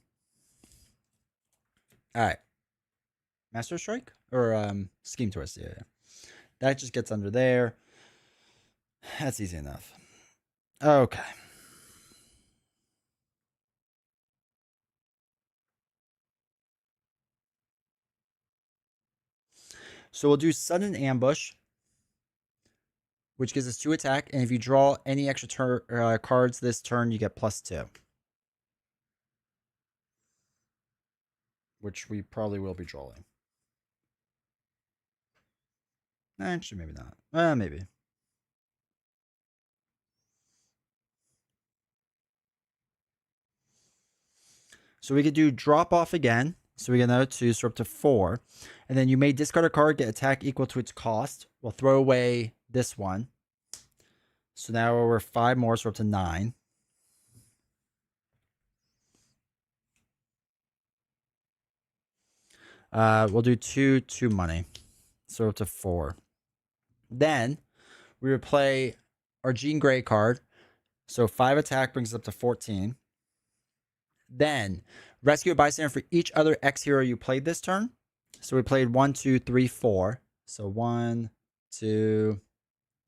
All right. Master Strike? Or Scheme Twist. Yeah. That just gets under there. That's easy enough. Okay. So we'll do Sudden Ambush, which gives us 2 attack. And if you draw any extra cards this turn, you get +2. Which we probably will be drawing. Actually, maybe not. Maybe. So we could do Drop Off again. So we get another 2, so we're up to 4. And then you may discard a card, get attack equal to its cost. We'll throw away this one. So now we're 5 more, so we're up to 9. We'll do 2 money. So we're up to 4. Then we would play our Jean Grey card. So 5 attack brings us up to 14. Then rescue a bystander for each other X hero you played this turn. So we played 1, 2, 3, 4. So 1, 2,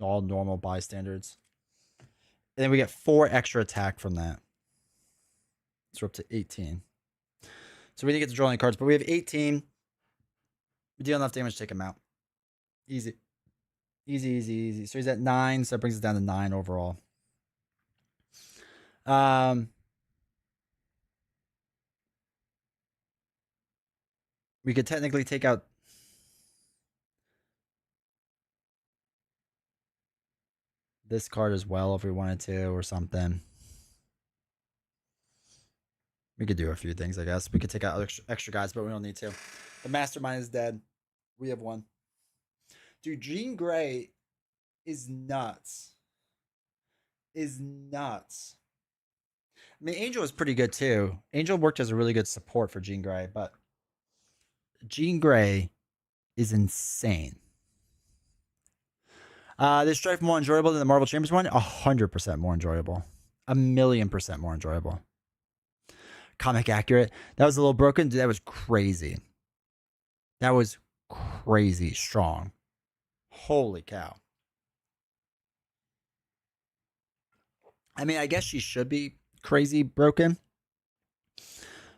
all normal bystanders. And then we get 4 extra attack from that. So we're up to 18. So we didn't get to draw any cards, but we have 18. We deal enough damage to take him out. Easy. Easy, easy, easy. So he's at 9, so that brings us down to 9 overall. We could technically take out this card as well if we wanted to, or something. We could do a few things, I guess. We could take out extra guys, but we don't need to. The Mastermind is dead. We have 1. Dude, Jean Grey is nuts. Is nuts. I mean, Angel is pretty good too. Angel worked as a really good support for Jean Grey, but Jean Grey is insane. This Stryfe more enjoyable than the Marvel Champions one? 100% more enjoyable. 1,000,000% more enjoyable. Comic accurate. That was a little broken. Dude, that was crazy. That was crazy strong. Holy cow. I mean, I guess she should be crazy broken.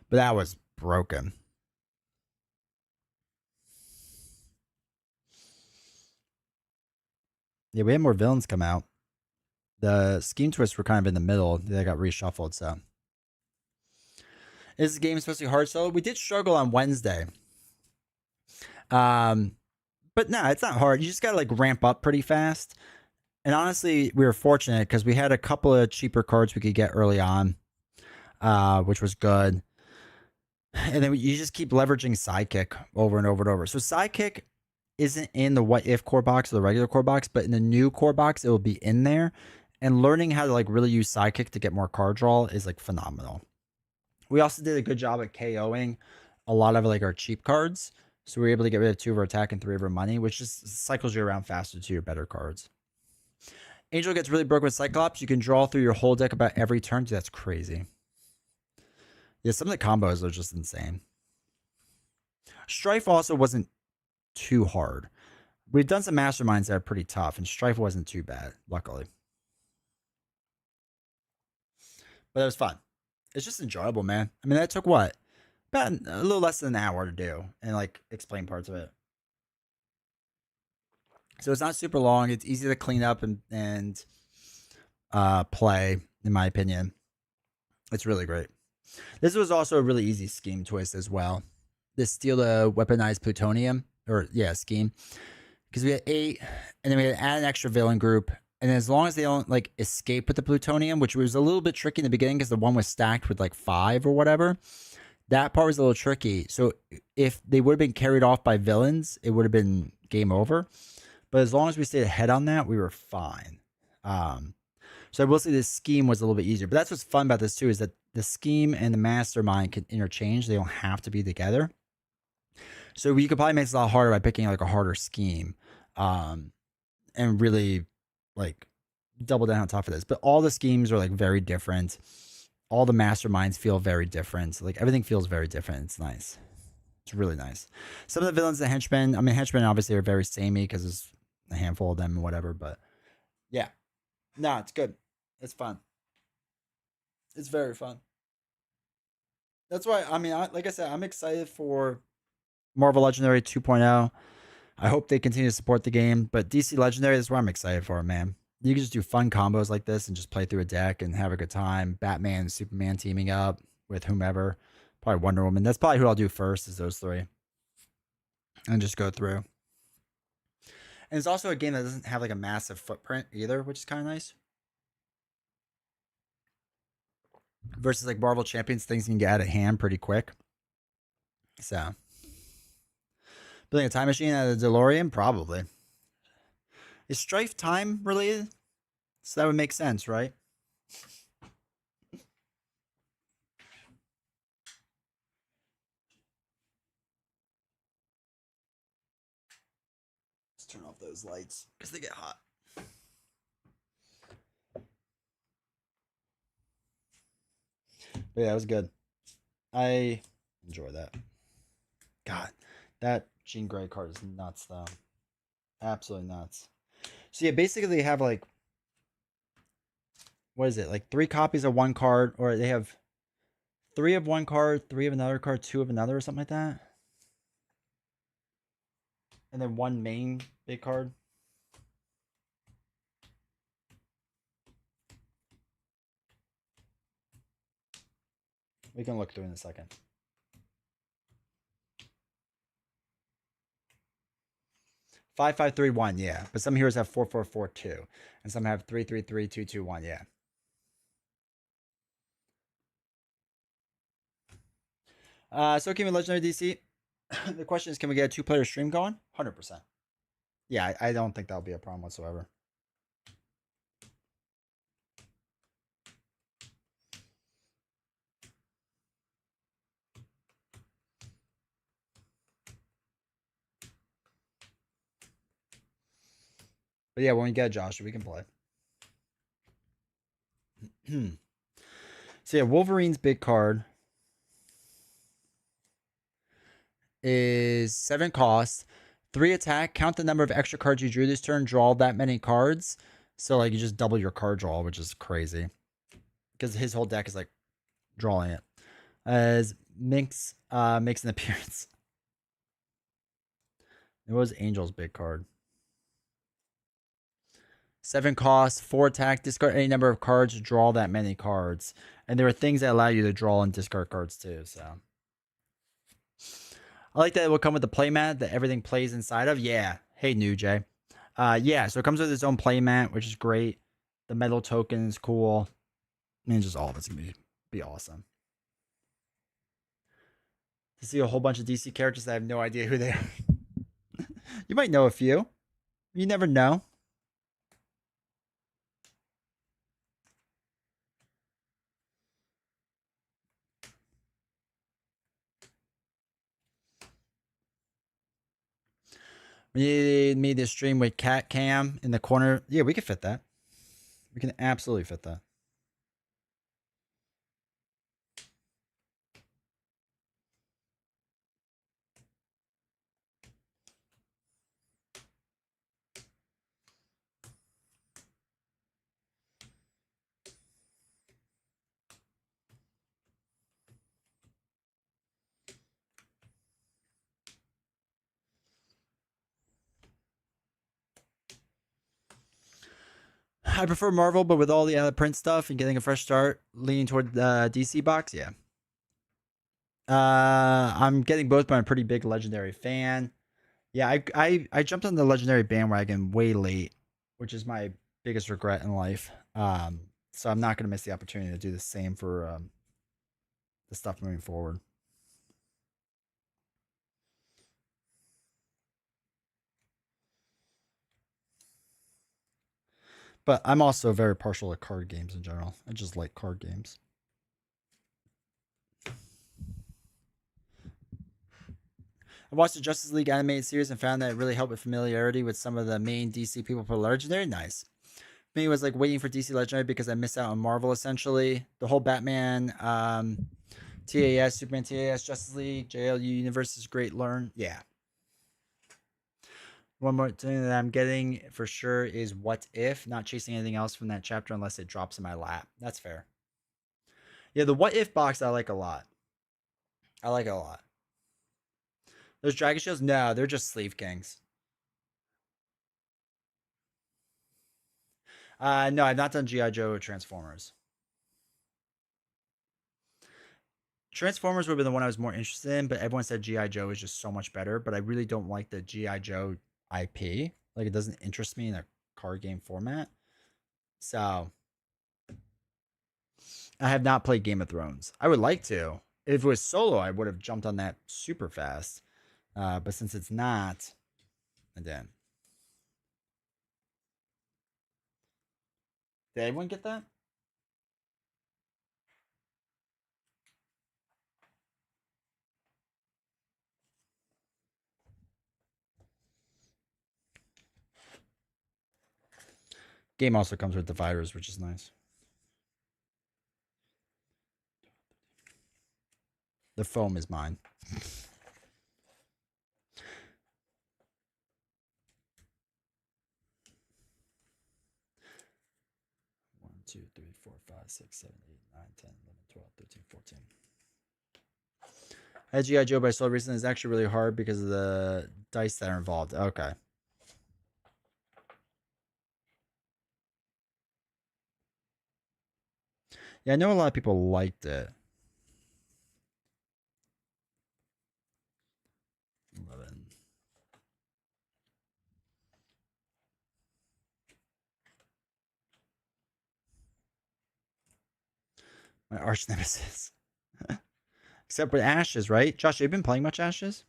But that was broken. Yeah, we had more villains come out. The scheme twists were kind of in the middle. They got reshuffled, so. Is the game supposed to be hard solo? We did struggle on Wednesday. But no, it's not hard. You just gotta like ramp up pretty fast. And honestly, we were fortunate because we had a couple of cheaper cards we could get early on, which was good. And then you just keep leveraging Sidekick over and over and over. So Sidekick isn't in the What If core box or the regular core box, but in the new core box, it will be in there. And learning how to like really use Sidekick to get more card draw is like phenomenal. We also did a good job at KOing a lot of like our cheap cards. So we were able to get rid of 2 of our attack and 3 of our money, which just cycles you around faster to your better cards. Angel gets really broke with Cyclops. You can draw through your whole deck about every turn. Dude, that's crazy. Yeah, some of the combos are just insane. Stryfe also wasn't too hard. We've done some masterminds that are pretty tough, and Stryfe wasn't too bad, luckily. But it was fun. It's just enjoyable, man. I mean, that took what? About a little less than an hour to do and like explain parts of it. So it's not super long. It's easy to clean up and play, in my opinion. It's really great. This was also a really easy scheme twist as well. This steal the weaponized plutonium, or yeah, scheme. Because we had 8, and then we had to add an extra villain group. And as long as they don't like escape with the plutonium, which was a little bit tricky in the beginning because the one was stacked with like 5 or whatever, that part was a little tricky. So if they would have been carried off by villains, it would have been game over. But as long as we stayed ahead on that, we were fine. So I will say this scheme was a little bit easier. But that's what's fun about this too, is that the scheme and the mastermind can interchange. They don't have to be together. So you could probably make this a lot harder by picking like a harder scheme, and really like double down on top of this. But all the schemes are like very different. All the masterminds feel very different. Like everything feels very different. It's nice. It's really nice. Some of the villains, the henchmen. I mean, henchmen obviously are very samey because there's a handful of them and whatever. But yeah, no, it's good. It's fun. It's very fun. That's why I mean, like I said, I'm excited for Marvel Legendary 2.0. I hope they continue to support the game, but DC Legendary is what I'm excited for, man. You can just do fun combos like this and just play through a deck and have a good time. Batman and Superman teaming up with whomever. Probably Wonder Woman. That's probably who I'll do first, is those 3. And just go through. And it's also a game that doesn't have like a massive footprint either, which is kind of nice. Versus like Marvel Champions, things can get out of hand pretty quick. So, building a time machine out of DeLorean? Probably. Is Stryfe time related? So that would make sense, right? Let's turn off those lights because they get hot. But yeah, it was good. I enjoy that. God, that Jean Grey card is nuts, though. Absolutely nuts. So yeah, basically they have like, what is it? Like 3 copies of one card, or they have 3 of one card, 3 of another card, 2 of another, or something like that. And then 1 main big card. We can look through in a second. Five, 5, 3, 1, yeah. But some heroes have 4, 4, 4, 2. And some have 3, 3, 3, 2, 2, 1, yeah. So King of Legendary DC. The question is, can we get a 2-player stream going? 100%. Yeah, I don't think that'll be a problem whatsoever. But yeah, when we get Josh, we can play. So yeah, Wolverine's big card is 7 cost, 3 attack. Count the number of extra cards you drew this turn. Draw that many cards. So like you just double your card draw, which is crazy. Because his whole deck is like drawing it. As Minx makes an appearance. It was Angel's big card. 7 cost, 4 attack, discard any number of cards, draw that many cards. And there are things that allow you to draw and discard cards too, so. I like that it will come with the playmat that everything plays inside of. Yeah. Hey, New Jay. Yeah, so it comes with its own playmat, which is great. The metal token is cool. And just all of it's going to be awesome. To see a whole bunch of DC characters that I have no idea who they are. You might know a few. You never know. We need me to stream with Cat Cam in the corner. Yeah, we can fit that. We can absolutely fit that. I prefer Marvel, but with all the print stuff and getting a fresh start, leaning toward the DC box, yeah. I'm getting both, but I'm a pretty big Legendary fan. Yeah, I jumped on the Legendary bandwagon way late, which is my biggest regret in life. So I'm not going to miss the opportunity to do the same for the stuff moving forward. But I'm also very partial to card games in general. I just like card games. I watched the Justice League animated series and found that it really helped with familiarity with some of the main DC people for Legendary. Nice. Me was like waiting for DC Legendary because I missed out on Marvel essentially. The whole Batman, TAS, Superman TAS, Justice League, JLU universe is great. Learn. Yeah. One more thing that I'm getting for sure is What If, not chasing anything else from that chapter unless it drops in my lap. That's fair. Yeah, the What If box I like a lot. I like it a lot. Those Dragon Shields, no, they're just Sleeve Kings. No, I've not done G.I. Joe or Transformers. Transformers would be the one I was more interested in, but everyone said G.I. Joe is just so much better. But I really don't like the G.I. Joe IP. Like, it doesn't interest me in a card game format. So, I have not played Game of Thrones. I would like to. If it was solo, I would have jumped on that super fast. But since it's not, I didn't. Did everyone get that? Game also comes with dividers, which is nice. The foam is mine. 2, 3, 4, 5, 6, 7, 8, 9, 10, 11, 12, 13, 14. I had G.I. Joe, but I saw recently it's actually really hard because of the dice that are involved. Okay. Yeah, I know a lot of people liked it. 11. My arch nemesis. Except with Ashes, right? Josh, have you been playing much Ashes?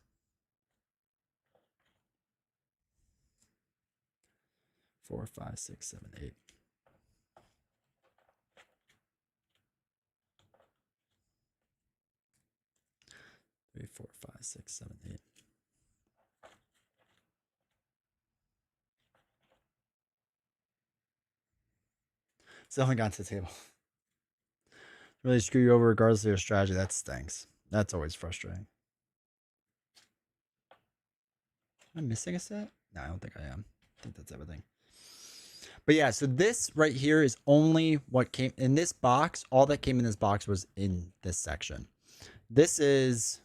4, 5, 6, 7, 8. 3, 4, 5, 6, 7, 8. Still haven't gotten to the table. Really screw you over regardless of your strategy. That stinks. That's always frustrating. Am I missing a set? No, I don't think I am. I think that's everything. But yeah, so this right here is only what came in this box. All that came in this box was in this section. This is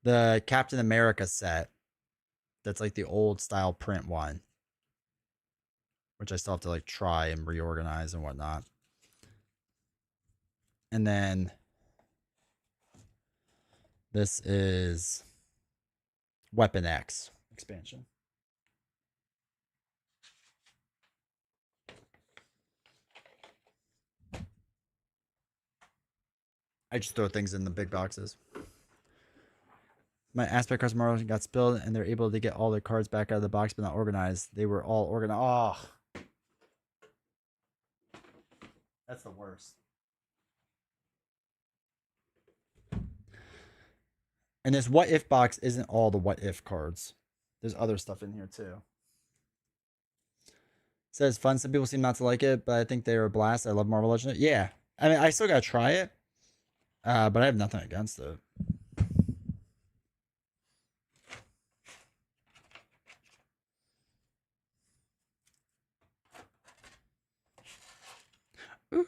the Captain America set. That's like the old style print one. which I still have to like try and reorganize and whatnot. And then this is Weapon X expansion. I just throw things in the big boxes. My aspect cards tomorrow got spilled, and they're able to get all their cards back out of the box, but not organized. They were all organized. Oh, that's the worst. And this what if box isn't all the what if cards. There's other stuff in here too. It says fun. Some people seem not to like it, but I think they are a blast. I love Marvel Legends. Yeah. I mean, I still gotta try it. But I have nothing against it. Ooh,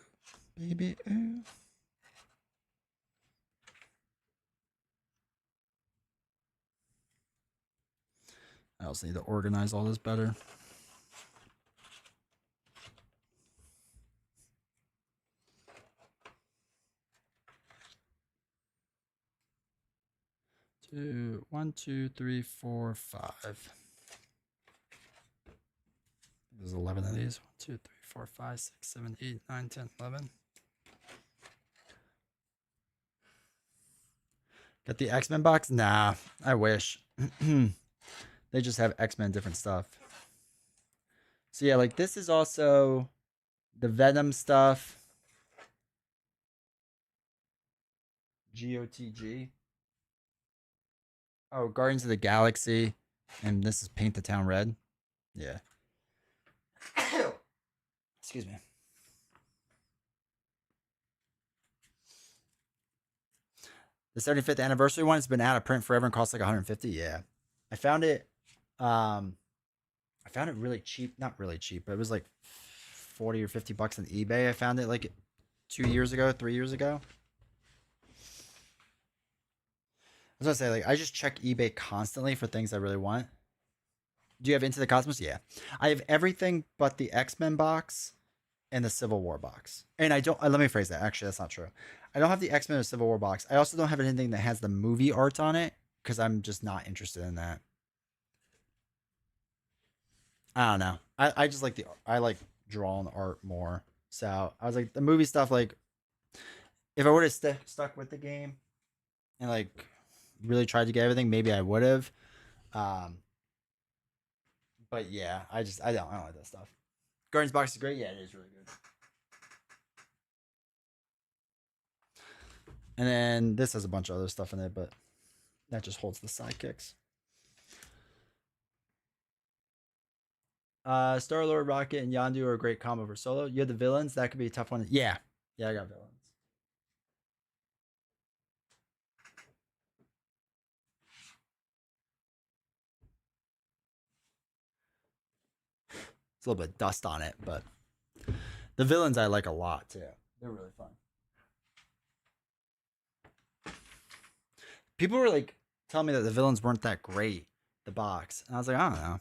baby, ooh. I also need to organize all this better. One, two, three, four, five. There's 11 of these. 1, 2, 3, 4, 5, 6, 7, 8, 9, 10, 11. Got the X-Men box? Nah, I wish. They just have X-Men different stuff. So yeah, like this is also the Venom stuff. GOTG. Oh, Guardians of the Galaxy. And this is Paint the Town Red. Yeah. Excuse me. The 75th anniversary one has been out of print forever and costs like 150. Yeah. I found it really cheap. Not really cheap, but it was like 40 or 50 bucks on eBay. I found it like 2 years ago, 3 years ago. I was gonna say, like, I just check eBay constantly for things I really want. Do you have Into the Cosmos? Yeah. I have everything but the X-Men box and the Civil War box. And I don't, let me phrase that. Actually, that's not true. I don't have the X-Men or Civil War box. I also don't have anything that has the movie art on it because I'm just not interested in that. I don't know. I just like I like drawing art more. So I was like, the movie stuff, like, if I would have stuck with the game and like really tried to get everything, maybe I would have. But yeah, I don't like that stuff. Guardians box is great. Yeah, it is really good. And then this has a bunch of other stuff in it, but that just holds the sidekicks. Star Lord, Rocket, and Yondu are a great combo for solo. You have the villains. That could be a tough one. Yeah, I got villains. It's a little bit of dust on it, but the villains I like a lot too. They're really fun. People were like telling me that the villains weren't that great. The box, and I was like, I don't know.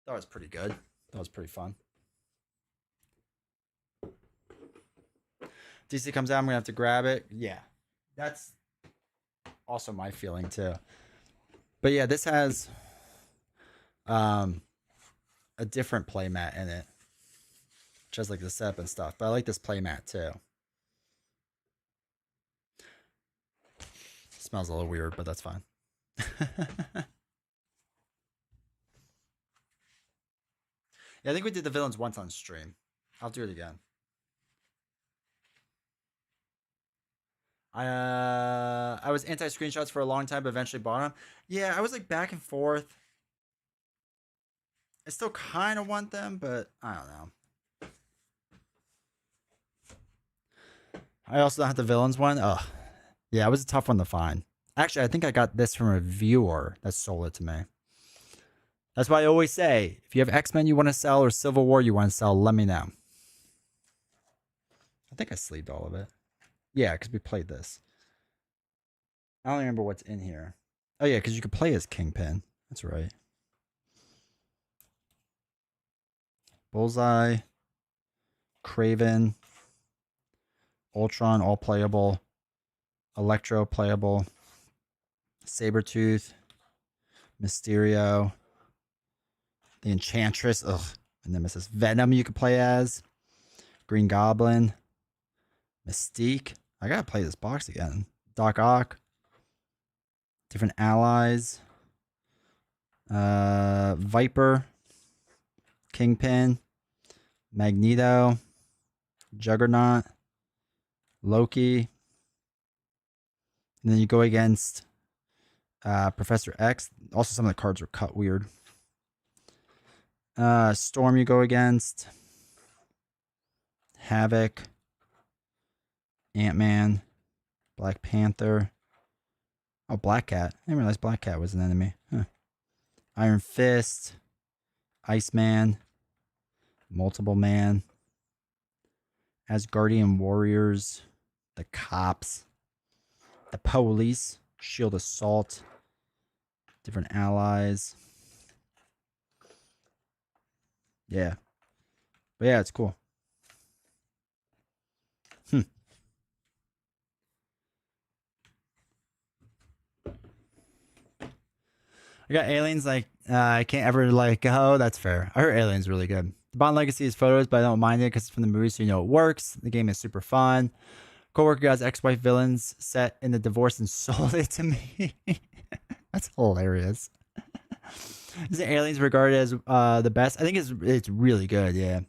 That was pretty good. That was pretty fun. DC comes out, I'm gonna have to grab it. Yeah, that's also my feeling too. But yeah, this has a different playmat in it, which has like the setup and stuff. But I like this playmat too. Smells a little weird, but that's fine. Yeah, I think we did the villains once on stream. I'll do it again. I was anti screenshots for a long time, but eventually bought them. Yeah, I was like back and forth. I still kind of want them, but I don't know. I also don't have the villains one. Ugh. Yeah, it was a tough one to find. Actually, I think I got this from a viewer that sold it to me. That's why I always say, if you have X-Men you want to sell or Civil War you want to sell, let me know. I think I sleeved all of it. Yeah, because we played this. I don't remember what's in here. Oh yeah, because you could play as Kingpin. That's right. Bullseye, Craven, Ultron, all playable. Electro, playable. Sabretooth, Mysterio, the Enchantress, ugh, Nemesis. Venom you could play as. Green Goblin, Mystique. I gotta play this box again. Doc Ock, different allies. Viper, Kingpin, Magneto, Juggernaut, Loki. And then you go against Professor X. Also, some of the cards are cut weird. Storm you go against. Havoc, Ant-Man, Black Panther. Oh, Black Cat. I didn't realize Black Cat was an enemy. Huh. Iron Fist, Iceman, Multiple Man, Asgardian Warriors, the Cops, the Police, Shield Assault, different allies. Yeah. But yeah, it's cool. I got Aliens like I can't ever like oh that's fair. I heard Aliens really good. The Bond Legacy is photos, but I don't mind it because it's from the movie, so you know it works. The game is super fun. Coworker got his ex-wife villains set in the divorce and sold it to me. That's hilarious. Isn't Aliens regarded as the best? I think it's really good. Yeah.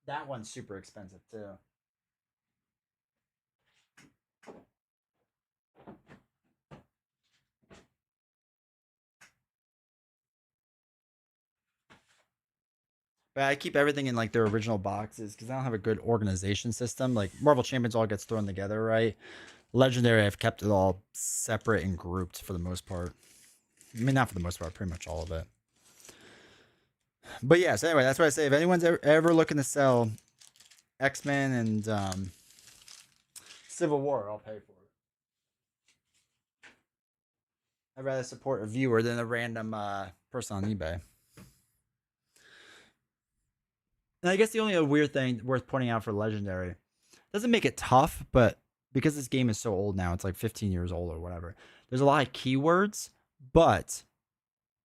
That one's super expensive too. But I keep everything in like their original boxes because I don't have a good organization system. Like Marvel Champions all gets thrown together, right? Legendary, I've kept it all separate and grouped for the most part. I mean, not for the most part, pretty much all of it. But yeah, so anyway, that's what I say. If anyone's ever looking to sell X-Men and Civil War, I'll pay for it. I'd rather support a viewer than a random person on eBay. And I guess the only weird thing worth pointing out for Legendary doesn't make it tough, but because this game is so old now, it's like 15 years old or whatever. There's a lot of keywords, but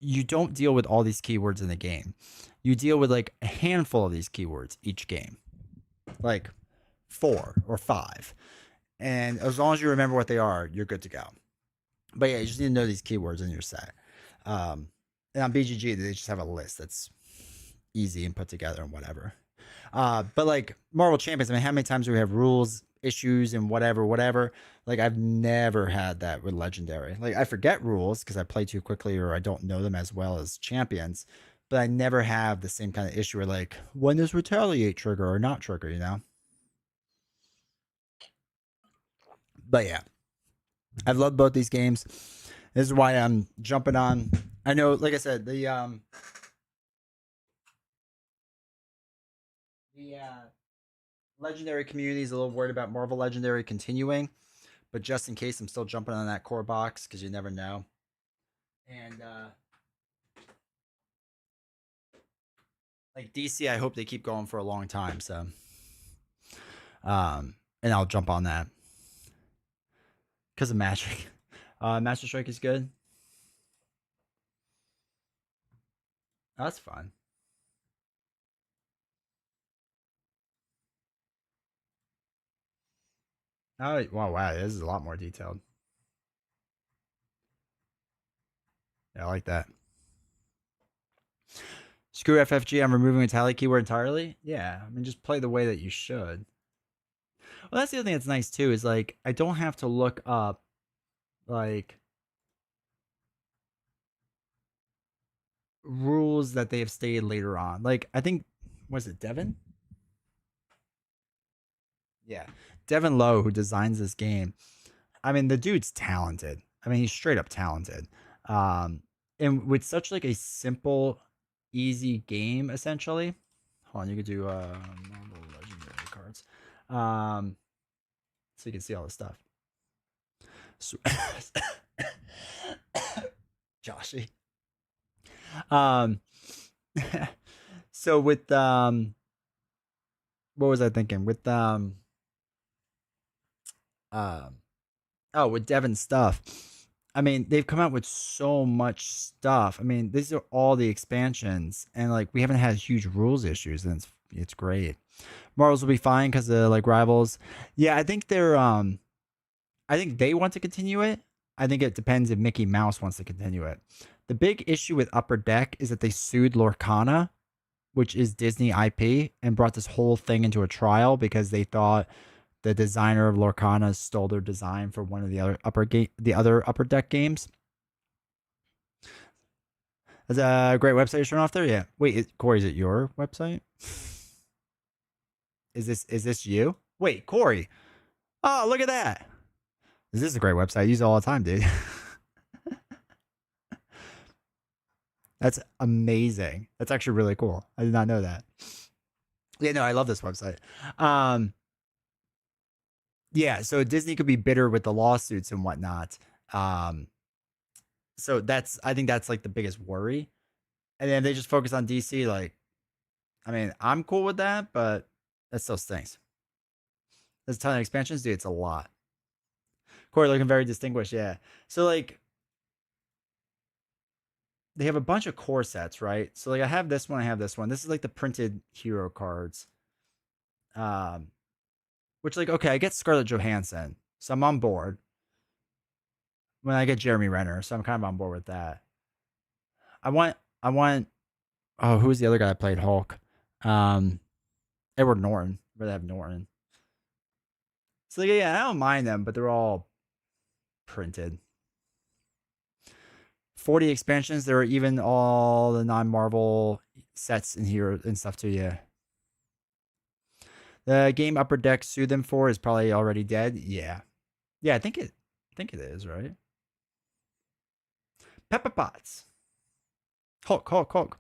you don't deal with all these keywords in the game. You deal with like a handful of these keywords each game, like 4 or 5. And as long as you remember what they are, you're good to go. But yeah, you just need to know these keywords in your set. And on BGG, they just have a list that's easy and put together and whatever. But like Marvel Champions, I mean, how many times do we have rules issues and whatever? Like I've never had that with Legendary. Like I forget rules because I play too quickly or I don't know them as well as Champions. But I never have the same kind of issue where like when does retaliate trigger or not trigger, you know? But yeah, I've loved both these games. This is why I'm jumping on. I know, like I said, the Legendary community is a little worried about Marvel Legendary continuing, but just in case, I'm still jumping on that core box because you never know. And like DC, I hope they keep going for a long time. So, and I'll jump on that because of Magic. Master Strike is good. That's fun. Oh wow, this is a lot more detailed. Yeah, I like that. Screw FFG, I'm removing a tally keyword entirely. Yeah, I mean just play the way that you should. Well, that's the other thing that's nice too is like I don't have to look up like rules that they have stated later on. Like I think was it Devin? Yeah, Devin Lowe who designs this game. I mean the dude's talented. I mean he's straight up talented. Um, and with such like a simple, easy game essentially. Hold on, you could do Marvel Legendary cards. So you can see all the stuff. So Joshy. Um, so with what was I thinking? Um, oh, with Devon's stuff. I mean, they've come out with so much stuff. I mean, these are all the expansions, and like we haven't had huge rules issues, and it's great. Marvels will be fine because of like rivals. Yeah, I think I think they want to continue it. I think it depends if Mickey Mouse wants to continue it. The big issue with Upper Deck is that they sued Lorcana, which is Disney IP, and brought this whole thing into a trial because they thought the designer of Lorcana stole their design for one of the other Upper Deck games. That's a great website to turn off there. Yeah. Wait, Corey, is it your website? Is this you? Wait, Corey. Oh, look at that. This is a great website. I use it all the time, dude. That's amazing. That's actually really cool. I did not know that. Yeah, no, I love this website. Um, yeah, so Disney could be bitter with the lawsuits and whatnot. Um, so I think that's like the biggest worry. And then they just focus on DC. Like, I mean, I'm cool with that, but that still stinks. There's a ton of expansions, dude. It's a lot. Corey looking very distinguished. Yeah. So like, they have a bunch of core sets, right? So like, I have this one. I have this one. This is like the printed hero cards. Um, which like, okay, I get Scarlett Johansson, so I'm on board. When I get Jeremy Renner, so I'm kind of on board with that. I want. Oh, who was the other guy that played Hulk? Um, Edward Norton. I'd rather have Norton. So yeah, I don't mind them, but they're all printed. 40 expansions. There are even all the non-Marvel sets in here and stuff too. Yeah. The game Upper Deck sued them for is probably already dead. Yeah. Yeah, I think it is, right? Pepper Potts. Hulk.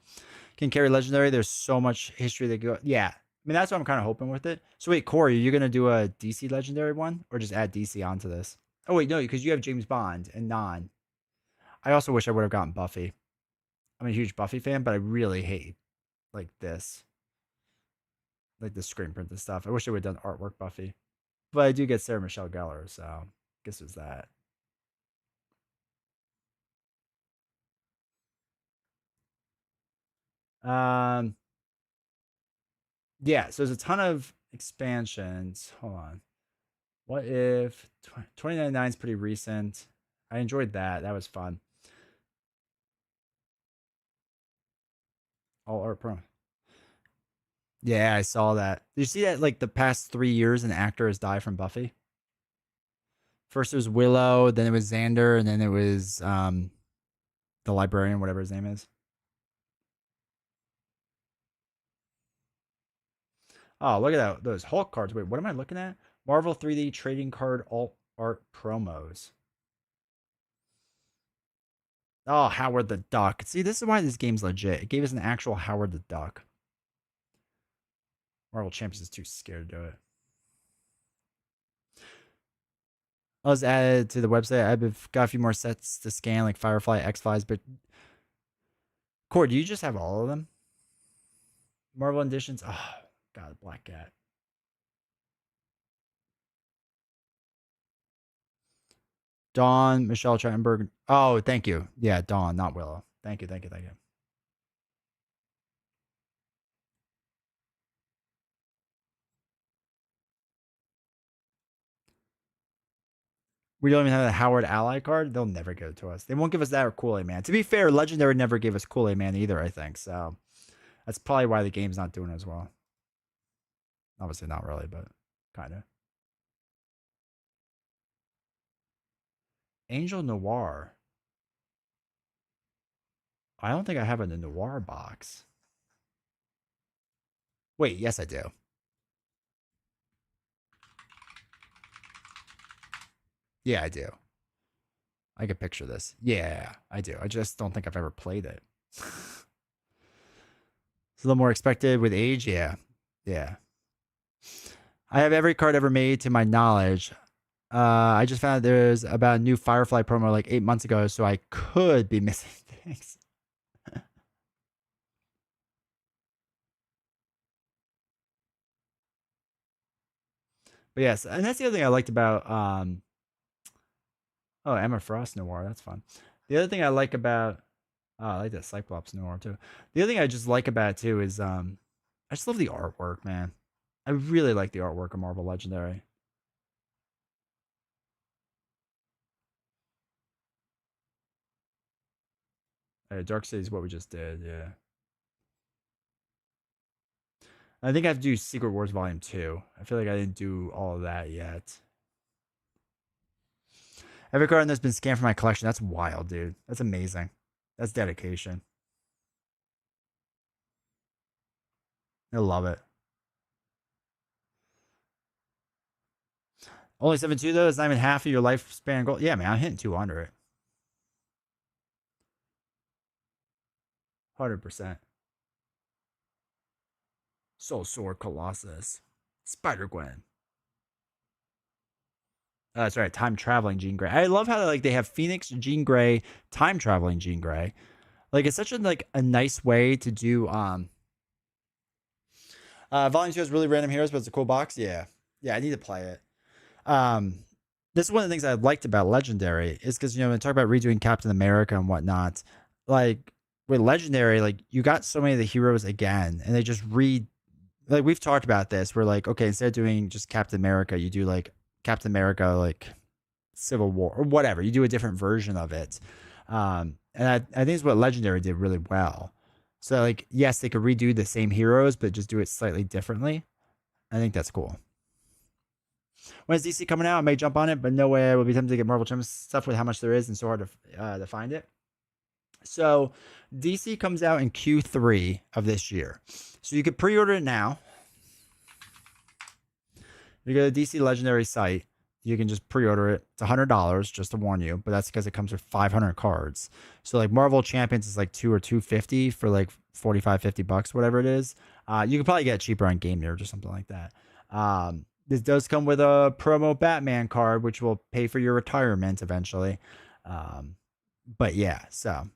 Can carry legendary. There's so much history that go. Yeah. I mean, that's what I'm kind of hoping with it. So wait, Corey, are you gonna do a DC legendary one or just add DC onto this? Oh wait, no, because you have James Bond and Non. I also wish I would have gotten Buffy. I'm a huge Buffy fan, but I really hate like this, like the screen printed stuff. I wish they would have done artwork Buffy, but I do get Sarah Michelle Gellar, so I guess it was that. Um, yeah. So there's a ton of expansions. Hold on. What if 2099 is pretty recent? I enjoyed that. That was fun. All art pro. Yeah, I saw that. Did you see that? Like the past 3 years, an actor has died from Buffy. First it was Willow, then it was Xander, and then it was the librarian, whatever his name is. Oh, look at that. Those Hulk cards. Wait, what am I looking at? Marvel 3D trading card alt art promos. Oh, Howard the Duck. See, this is why this game's legit. It gave us an actual Howard the Duck. Marvel Champions is too scared to do it. I was added to the website. I've got a few more sets to scan, like Firefly, X-Files, but Core, do you just have all of them? Marvel editions? Oh, God, Black Cat. Dawn, Michelle Trachtenberg. Oh, thank you. Yeah, Dawn, not Willow. Thank you. We don't even have a Howard Ally card. They'll never give it to us. They won't give us that or Kool-Aid Man. To be fair, Legendary never gave us Kool-Aid Man either, I think. So that's probably why the game's not doing as well. Obviously not really, but kind of. Angel Noir. I don't think I have it in the Noir box. Wait, yes, I do. Yeah, I do. I can picture this. Yeah, I do. I just don't think I've ever played it. It's a little more expected with age. Yeah. Yeah. I have every card ever made to my knowledge. I just found there's about a new Firefly promo like 8 months ago, so I could be missing things. But yes, and that's the other thing I liked about oh, Emma Frost Noir, that's fun. The other thing I like about I like that Cyclops Noir too. The other thing I just like about it too is I just love the artwork, man. I really like the artwork of Marvel Legendary. Dark City is what we just did, yeah. I think I have to do Secret Wars Volume 2. I feel like I didn't do all of that yet. Every card that's been scanned for my collection. That's wild, dude. That's amazing. That's dedication. I love it. Only 7.2 though. It's not even half of your lifespan goal. Yeah, man. I'm hitting 200. 100%. Soul Sword Colossus. Spider Gwen. Oh, that's right. Time traveling Jean Grey. I love how like they have Phoenix, Jean Grey, time traveling Jean Grey. Like it's such a like a nice way to do Volume 2 has really random heroes, but it's a cool box. Yeah. Yeah, I need to play it. Um this is one of the things I liked about Legendary is because when talk about redoing Captain America and whatnot, like with Legendary, like you got so many of the heroes again, and they just read like we've talked about this. We're like, okay, instead of doing just Captain America, you do like Captain America like Civil War or whatever. You do a different version of it. And I think it's what Legendary did really well. So like, yes, they could redo the same heroes, but just do it slightly differently. I think that's cool. When is DC coming out? I may jump on it, but no way I will be tempted to get Marvel Champions stuff with how much there is and so hard to find it. So DC comes out in Q3 of this year. So you could pre-order it now. You go to the DC Legendary site. You can just pre-order it. It's $100 just to warn you, but that's because it comes with 500 cards. So like Marvel Champions is like 2 or 250 for like 45, $50, whatever it is. You could probably get it cheaper on Game Nerd or something like that. This does come with a promo Batman card, which will pay for your retirement eventually. But yeah, so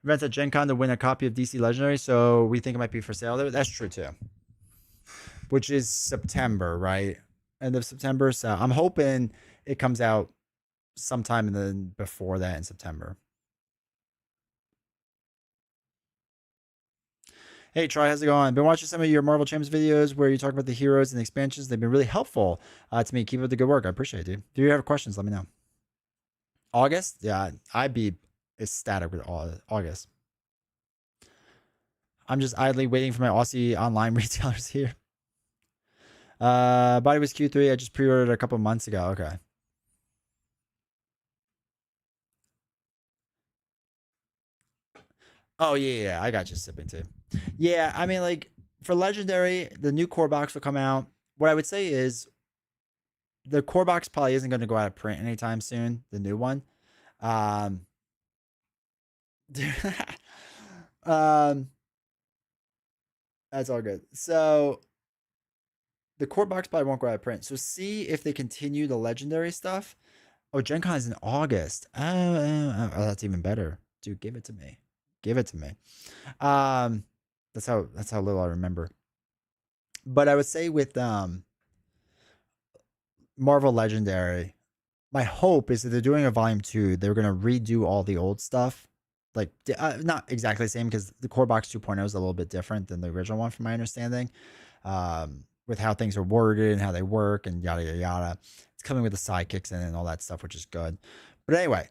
events at Gen Con to win a copy of DC Legendary, so we think it might be for sale there. That's true too. Which is September, right? End of September. So I'm hoping it comes out sometime in the before that in September. Hey, Troy, how's it going? I've been watching some of your Marvel Champs videos where you talk about the heroes and the expansions. They've been really helpful to me. Keep up the good work. I appreciate it, dude. If you have questions, let me know. August? Yeah, I'd be ecstatic with August. I'm just idly waiting for my Aussie online retailers here. Body was Q3. I just pre-ordered a couple months ago. Okay. Oh yeah, I got you sipping too. Yeah, I mean like for Legendary, the new core box will come out. What I would say is the core box probably isn't going to go out of print anytime soon. The new one, um, um, that's all good. So the core box probably won't go out of print. So see if they continue the Legendary stuff. Oh, Gen Con is in August. Oh, that's even better. Dude, give it to me. Give it to me. Um, that's how little I remember. But I would say with Marvel Legendary, my hope is that they're doing a volume 2. They're going to redo all the old stuff. Like not exactly the same because the core box 2.0 is a little bit different than the original one from my understanding. With how things are worded and how they work and yada yada yada. It's coming with the sidekicks in and all that stuff, which is good. But anyway,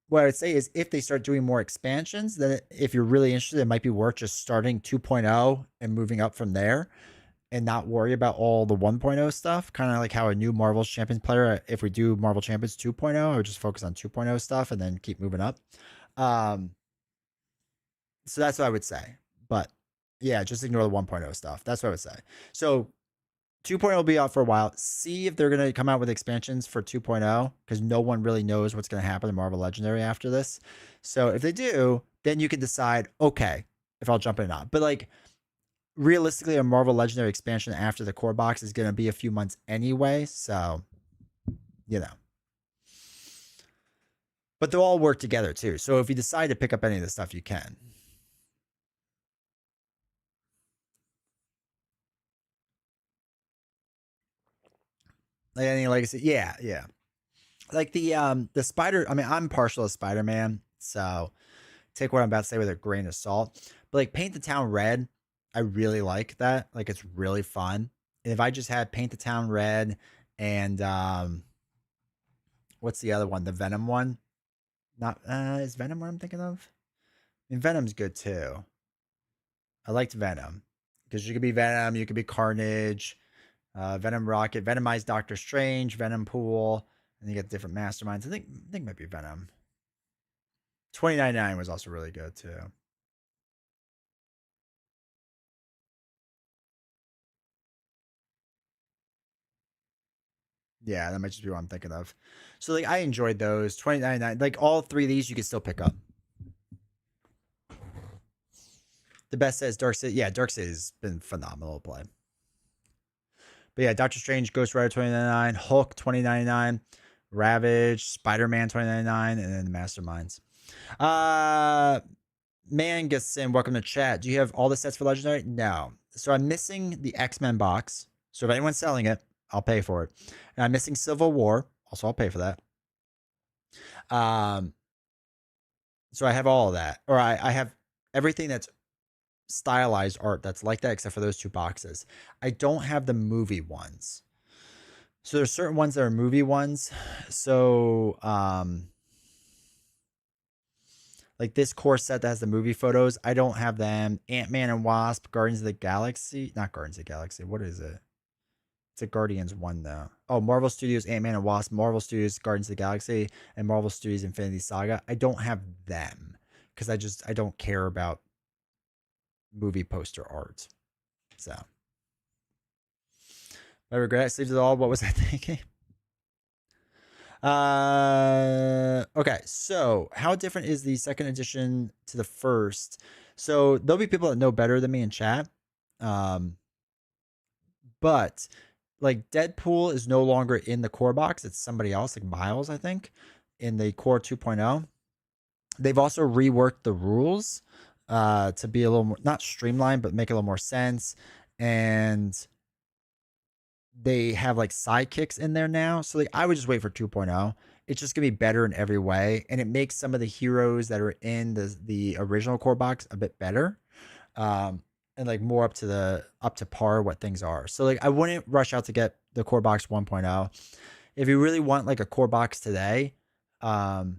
what I would say is if they start doing more expansions, then if you're really interested, it might be worth just starting 2.0 and moving up from there and not worry about all the 1.0 stuff. Kind of like how a new Marvel Champions player, if we do Marvel Champions 2.0, I would just focus on 2.0 stuff and then keep moving up. Um, so that's what I would say. But yeah, just ignore the 1.0 stuff. That's what I would say. So 2.0 will be out for a while. See if they're going to come out with expansions for 2.0 because no one really knows what's going to happen in Marvel Legendary after this. So if they do, then you can decide, okay, if I'll jump in or not. But like realistically, a Marvel Legendary expansion after the core box is going to be a few months anyway. So, you know. But they'll all work together too. So if you decide to pick up any of the stuff, you can. Like any legacy, yeah, yeah. Like the Spider. I mean, I'm partial to Spider-Man, so take what I'm about to say with a grain of salt. But like Paint the Town Red, I really like that. Like it's really fun. And if I just had Paint the Town Red and what's the other one? The Venom one. Not is Venom what I'm thinking of? I mean, Venom's good too. I liked Venom because you could be Venom, you could be Carnage, Venom Rocket, Venomized Doctor Strange, Venom Pool, and you get different masterminds. I think it might be Venom. 2099 was also really good too. Yeah, that might just be what I'm thinking of. So like I enjoyed those 2099. Like all three of these you can still pick up. The best says Dark City. Yeah, Dark City has been phenomenal to play. But yeah, Doctor Strange, Ghost Rider 2099, Hulk 2099, Ravage, Spider Man 2099, and then the Masterminds. Man gets in. Welcome to chat. Do you have all the sets for Legendary? No. So I'm missing the X-Men box. So if anyone's selling it, I'll pay for it. And I'm missing Civil War. Also, I'll pay for that. So I have all of that. Or I have everything that's stylized art that's like that, except for those two boxes. I don't have the movie ones. So there's certain ones that are movie ones. So like this core set that has the movie photos, I don't have them. Ant-Man and Wasp, Guardians of the Galaxy, not Guardians of the Galaxy. What is it? It's a Guardians one though. Oh, Marvel Studios, Ant-Man and Wasp, Marvel Studios, Guardians of the Galaxy, and Marvel Studios Infinity Saga. I don't have them because I don't care about movie poster art. So I regret sleeves it all. What was I thinking? Okay, so how different is the second edition to the first? So there'll be people that know better than me in chat. But like Deadpool is no longer in the core box. It's somebody else, like Miles, I think, in the core 2.0. They've also reworked the rules to be a little more, not streamlined, but make a little more sense. And they have like sidekicks in there now. So like I would just wait for 2.0. It's just gonna be better in every way. And it makes some of the heroes that are in the original core box a bit better. And like more up to par what things are. So like I wouldn't rush out to get the core box 1.0. If you really want like a core box today, the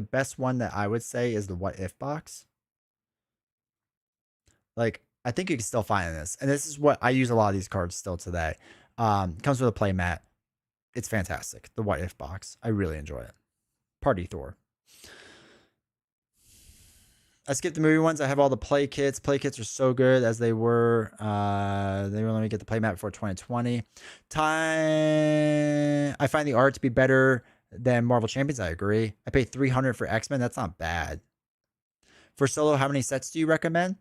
best one that I would say is the what if box. Like I think you can still find this, and this is what I use a lot of these cards still today. Comes with a play mat. It's fantastic. The what if box. I really enjoy it. Party Thor. I skipped the movie ones. I have all the play kits. Play kits are so good as they were. They were let me get the play mat before 2020. Time. I find the art to be better than Marvel Champions. I agree. I paid 300 for X-Men. That's not bad. For solo, how many sets do you recommend?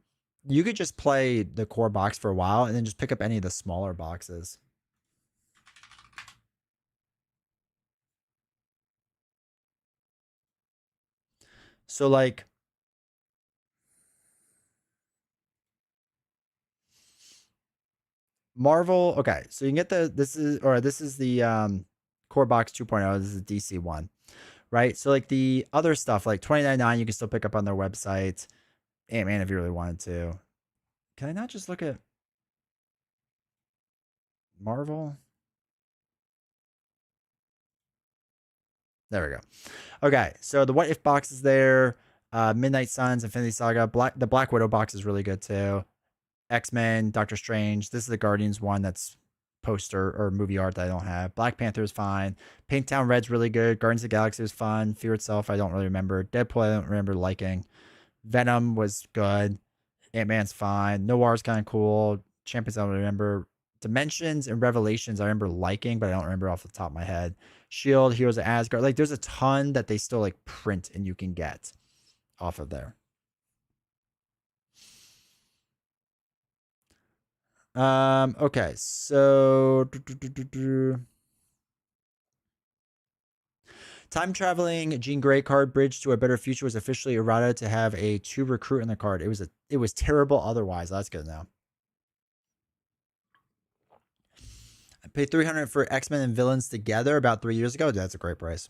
You could just play the core box for a while and then just pick up any of the smaller boxes. So like Marvel, okay. So you can get this is the core box 2.0. This is the DC one. Right? So like the other stuff like 2099 you can still pick up on their website. Ant-Man if you really wanted to. Can I not just look at Marvel? There we go. Okay, so the what if box is there. Midnight Suns, Infinity Saga, the Black Widow box is really good too. X-Men, Doctor Strange. This is the Guardians one that's poster or movie art that I don't have. Black Panther is fine. Paint Town Red's really good. Guardians of the Galaxy is fun. Fear itself, I don't really remember. Deadpool, I don't remember liking. Venom was good. Ant-Man's fine. Noir's kind of cool. Champions, I don't remember. Dimensions and Revelations, I remember liking, but I don't remember off the top of my head. Shield, Heroes of Asgard. Like, there's a ton that they still like print and you can get off of there. Okay, so time traveling Jean Grey card Bridge to a Better Future was officially errata to have a 2 recruit in the card. It was terrible otherwise. That's good now. I paid 300 for X-Men and Villains together about 3 years ago. That's a great price.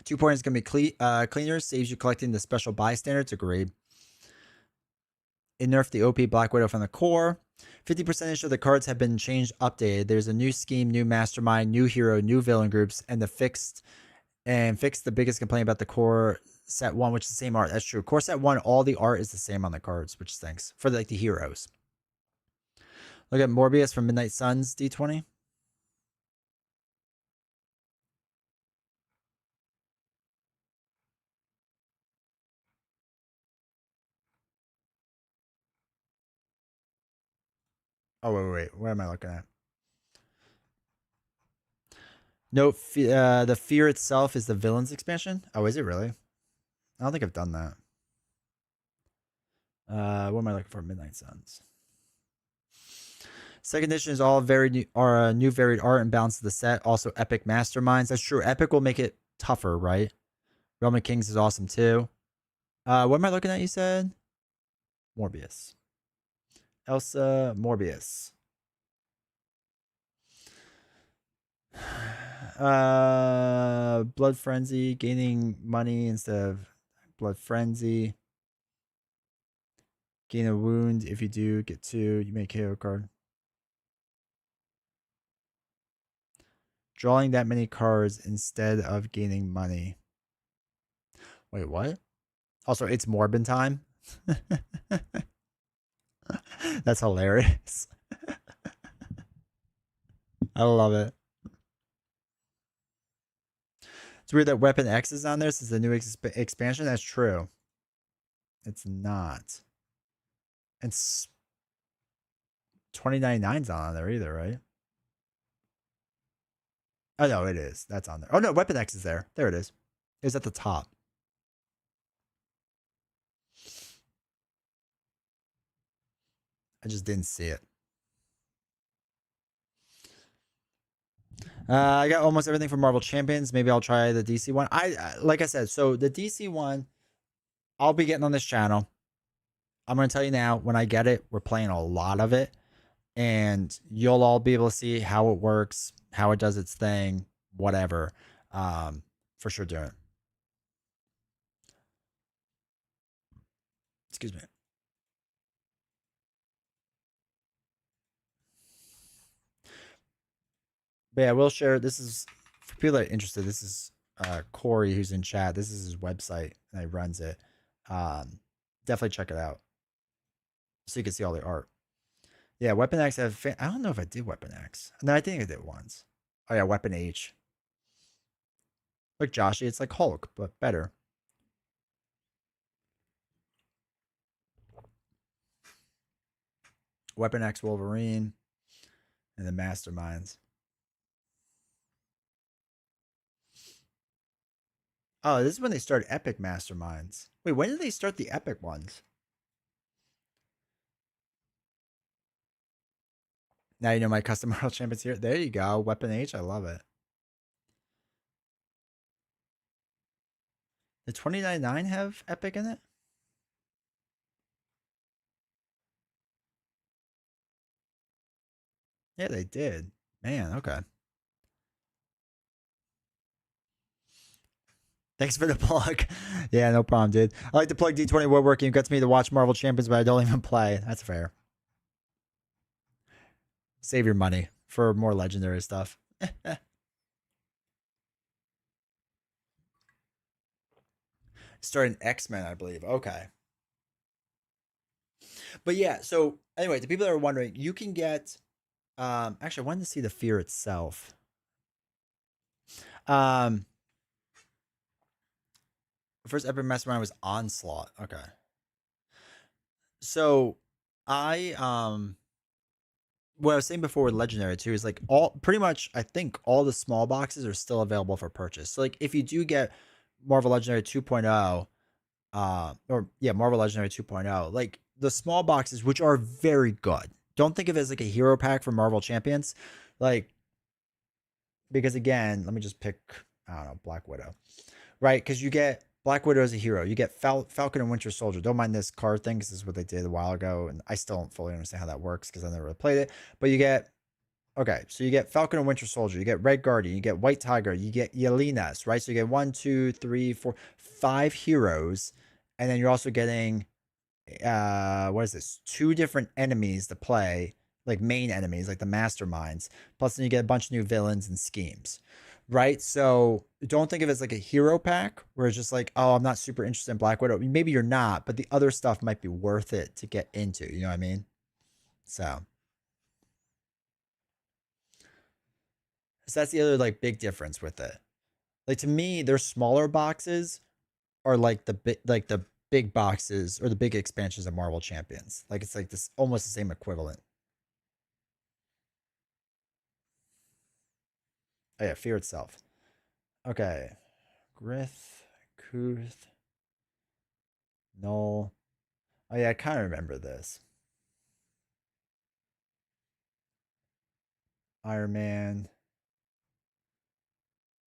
2 points gonna be cleaner, saves you collecting the special bystanders. Agreed. It nerfed the OP Black Widow from the core. 50% of the cards have been changed, updated. There's a new scheme, new mastermind, new hero, new villain groups, and fixed the biggest complaint about the core set 1, which is the same art. That's true. Core set 1, all the art is the same on the cards, which stinks for the heroes. Look at Morbius from Midnight Suns D20. Oh, wait. What am I looking at? No, the Fear itself is the villains expansion. Oh, is it really? I don't think I've done that. What am I looking for? Midnight Suns. Second edition is all new varied art and balance of the set. Also, Epic Masterminds. That's true. Epic will make it tougher, right? Realm of Kings is awesome too. What am I looking at? You said Morbius. Elsa Morbius. Blood Frenzy, gaining money instead of Blood Frenzy. Gain a wound. If you do, get 2. You make KO card. Drawing that many cards instead of gaining money. Wait, what? Also, it's Morbin time. That's hilarious. I love it. It's weird that Weapon X is on there since the new expansion. That's true. It's not. And 2099's not on there either, right? Oh, no, it is. That's on there. Oh, no, Weapon X is there. There it is. It was at the top. I just didn't see it. I got almost everything from Marvel Champions. Maybe I'll try the DC one. Like I said, so the DC one, I'll be getting on this channel. I'm going to tell you now, when I get it, we're playing a lot of it. And you'll all be able to see how it works, how it does its thing, whatever. For sure doing it. Excuse me. But yeah, we'll share. This is for people that are interested. This is Corey, who's in chat. This is his website, and he runs it. Definitely check it out so you can see all the art. Yeah, Weapon X. I don't know if I did Weapon X. No, I think I did once. Oh yeah, Weapon H. Like Joshy, it's like Hulk, but better. Weapon X Wolverine and the Masterminds. Oh, this is when they start Epic Masterminds. Wait, when did they start the Epic ones? Now you know my custom World Champions here. There you go. Weapon H. I love it. Did 2099 have Epic in it? Yeah, they did. Man, okay. Thanks for the plug. Yeah, no problem, dude. I like to plug D20 Woodworking. It gets me to watch Marvel Champions, but I don't even play. That's fair. Save your money for more legendary stuff. Starting X-Men, I believe. Okay. But yeah, so anyway, the people that are wondering, you can get actually I wanted to see the Fear itself. Um First Epic Mastermind was Onslaught. Okay. So I what I was saying before with Legendary too is like pretty much I think all the small boxes are still available for purchase. So like if you do get Marvel Legendary 2.0, Marvel Legendary 2.0, like the small boxes, which are very good. Don't think of it as like a hero pack for Marvel Champions, like because again, let me just pick I don't know Black Widow, right? Because you get Black Widow as a hero, you get Falcon and Winter Soldier. Don't mind this card thing because this is what they did a while ago, and I still don't fully understand how that works because I never really played it. But you get okay, so you get Falcon and Winter Soldier, you get Red Guardian, you get White Tiger, you get Yelenas, right? So you get 1, 2, 3, 4, 5 heroes, and then you're also getting what is this? 2 different enemies to play, like main enemies, like the masterminds. Plus, then you get a bunch of new villains and schemes, right? So don't think of it as like a hero pack where it's just like, oh, I'm not super interested in Black Widow. Maybe you're not, but the other stuff might be worth it to get into. You know what I mean? So that's the other like big difference with it. Like to me, their smaller boxes are like the big boxes or the big expansions of Marvel Champions. Like it's like this almost the same equivalent. Oh yeah, Fear itself. Okay. Grith, Kuth, Null. Oh yeah, I kind of remember this. Iron Man.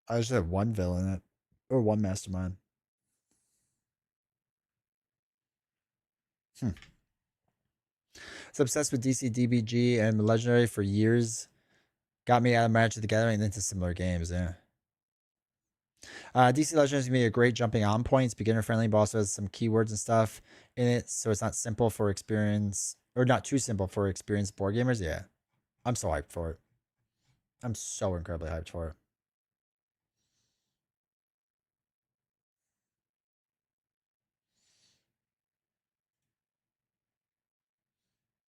I just have one villain in it. Or one mastermind. Hmm. So obsessed with DC DBG and Legendary for years. Got me out of Magic the Gathering and into similar games, yeah. DC Legends can be a great jumping on point. It's beginner friendly, but also has some keywords and stuff in it, so it's not simple for experience or not too simple for experienced board gamers. Yeah, I'm so hyped for it. I'm so incredibly hyped for it.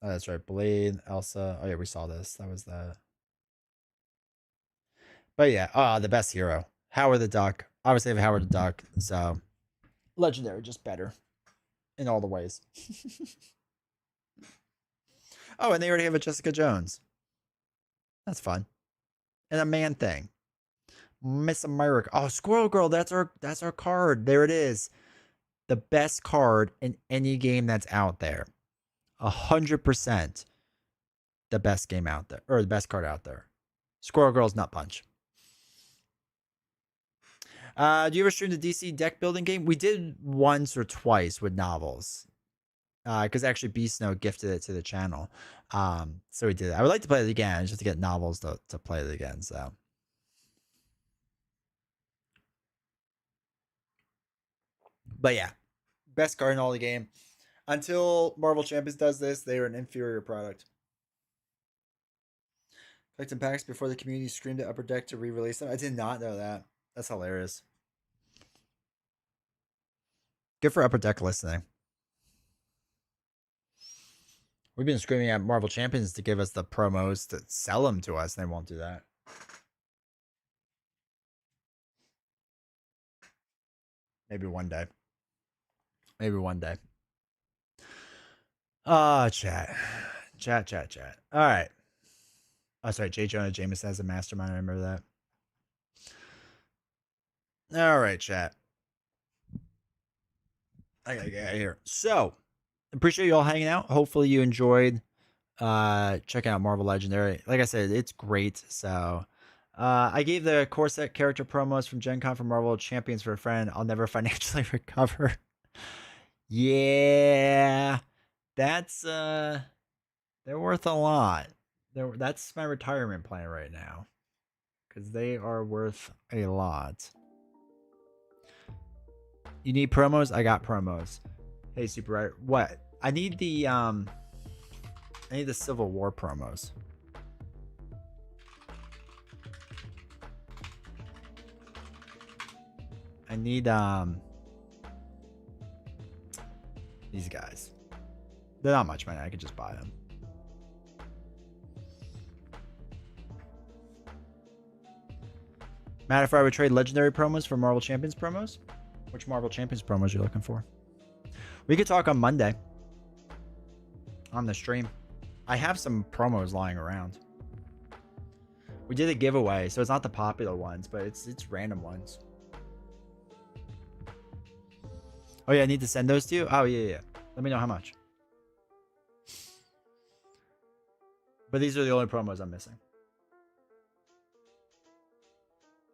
Oh, that's right, Blade, Elsa. Oh yeah, we saw this. That was the. But yeah, the best hero, Howard the Duck. Obviously, I have Howard the Duck, so legendary, just better in all the ways. Oh, and they already have a Jessica Jones. That's fun. And a Man Thing. Miss America. Oh, Squirrel Girl. That's our card. There it is. The best card in any game that's out there. 100% the best game out there, or the best card out there. Squirrel Girl's Nut Punch. Do you ever stream the DC deck building game? We did once or twice with novels. Because actually Beast Snow gifted it to the channel. So we did it. I would like to play it again, just to get novels to play it again. So but yeah, best card in all the game. Until Marvel Champions does this, they are an inferior product. Collecting packs before the community screamed at Upper Deck to re-release them. I did not know that. That's hilarious. Good for Upper Deck listening. We've been screaming at Marvel Champions to give us the promos to sell them to us, and they won't do that. Maybe one day. Maybe one day. Chat. Chat. All right. Oh, sorry. J. Jonah Jameson has a mastermind. I remember that. All right, chat. I gotta get out of here. So, appreciate you all hanging out. Hopefully, you enjoyed checking out Marvel Legendary. Like I said, it's great. So, I gave the core set character promos from Gen Con for Marvel Champions for a friend. I'll never financially recover. Yeah, that's they're worth a lot. That's my retirement plan right now, because they are worth a lot. You need promos? I got promos. Hey, Super Right. What? I need the Civil War promos. I need these guys. They're not much money. I could just buy them. Matt, if I would trade legendary promos for Marvel Champions promos, which Marvel Champions promos are you looking for? We could talk on Monday on the stream. I have some promos lying around. We did a giveaway, so it's not the popular ones, but it's random ones. Oh yeah, I need to send those to you? Oh yeah. Let me know how much. But these are the only promos I'm missing.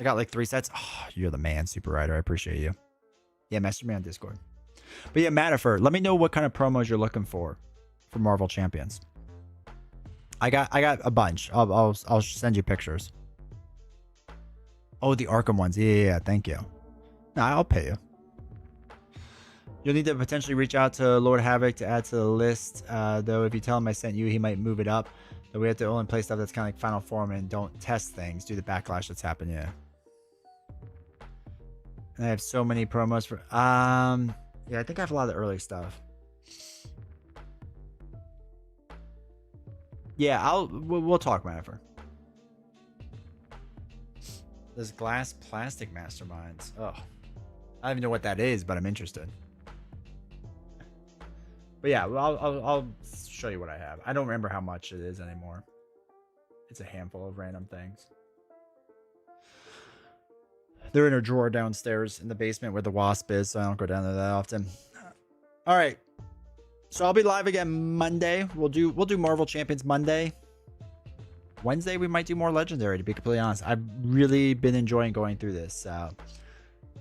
I got like 3 sets. Oh, you're the man, Super Rider. I appreciate you. Yeah, message me on Discord. But yeah, Matterford, let me know what kind of promos you're looking for Marvel Champions. I got a bunch. I'll send you pictures. Oh, the Arkham ones. Yeah. Thank you. No, I'll pay you. You'll need to potentially reach out to Lord Havoc to add to the list. Though, if you tell him I sent you, he might move it up. Though we have to only play stuff that's kind of like Final Form and don't test things due to the backlash that's happened. Yeah. And I have so many promos for. Yeah, I think I have a lot of the early stuff. Yeah, we'll talk, Manafort. There's glass plastic masterminds. Oh, I don't even know what that is, but I'm interested. But yeah, I'll show you what I have. I don't remember how much it is anymore. It's a handful of random things. They're in a drawer downstairs in the basement where the Wasp is, so I don't go down there that often. All right. So I'll be live again Monday. We'll do Marvel Champions Monday. Wednesday we might do more Legendary, to be completely honest. I've really been enjoying going through this. So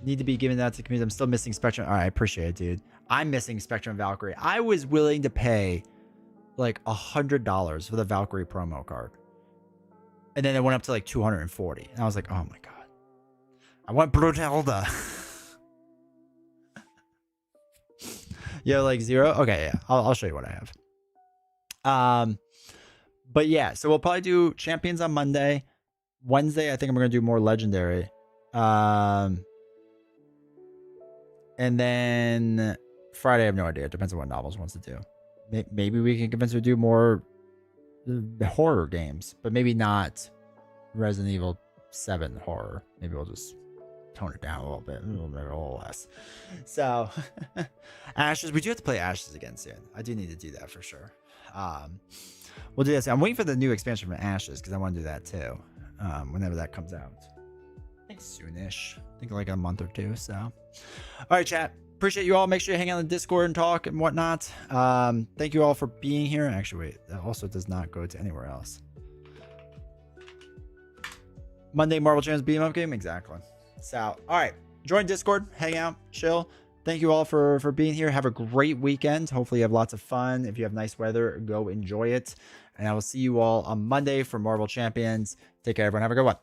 need to be giving that to the community. I'm still missing Spectrum. All right, I appreciate it, dude. I'm missing Spectrum and Valkyrie. I was willing to pay like $100 for the Valkyrie promo card. And then it went up to like 240. And I was like, oh my God. I want Brutalda. Yeah, like 0. Okay, yeah. I'll show you what I have. But yeah, so we'll probably do Champions on Monday. Wednesday, I think I'm gonna do more Legendary. And then Friday, I have no idea. It depends on what Novels wants to do. Maybe we can convince her to do more horror games, but maybe not Resident Evil 7 horror. Maybe we'll just tone it down a little bit, a little less. So Ashes, we do have to play Ashes again soon. I do need to do that for sure. We'll do this. I'm waiting for the new expansion from Ashes because I want to do that too. Whenever that comes out, I think soonish. I think like a month or two. So all right, chat, appreciate you all. Make sure you hang out on the Discord and talk and whatnot. Thank you all for being here. Actually, wait, that also does not go to anywhere else. Monday Marvel Champions beat 'em up game. Exactly. So, all right, join Discord, hang out, chill. Thank you all for being here. Have a great weekend. Hopefully you have lots of fun. If you have nice weather, go enjoy it. And I will see you all on Monday for Marvel Champions. Take care, everyone. Have a good one.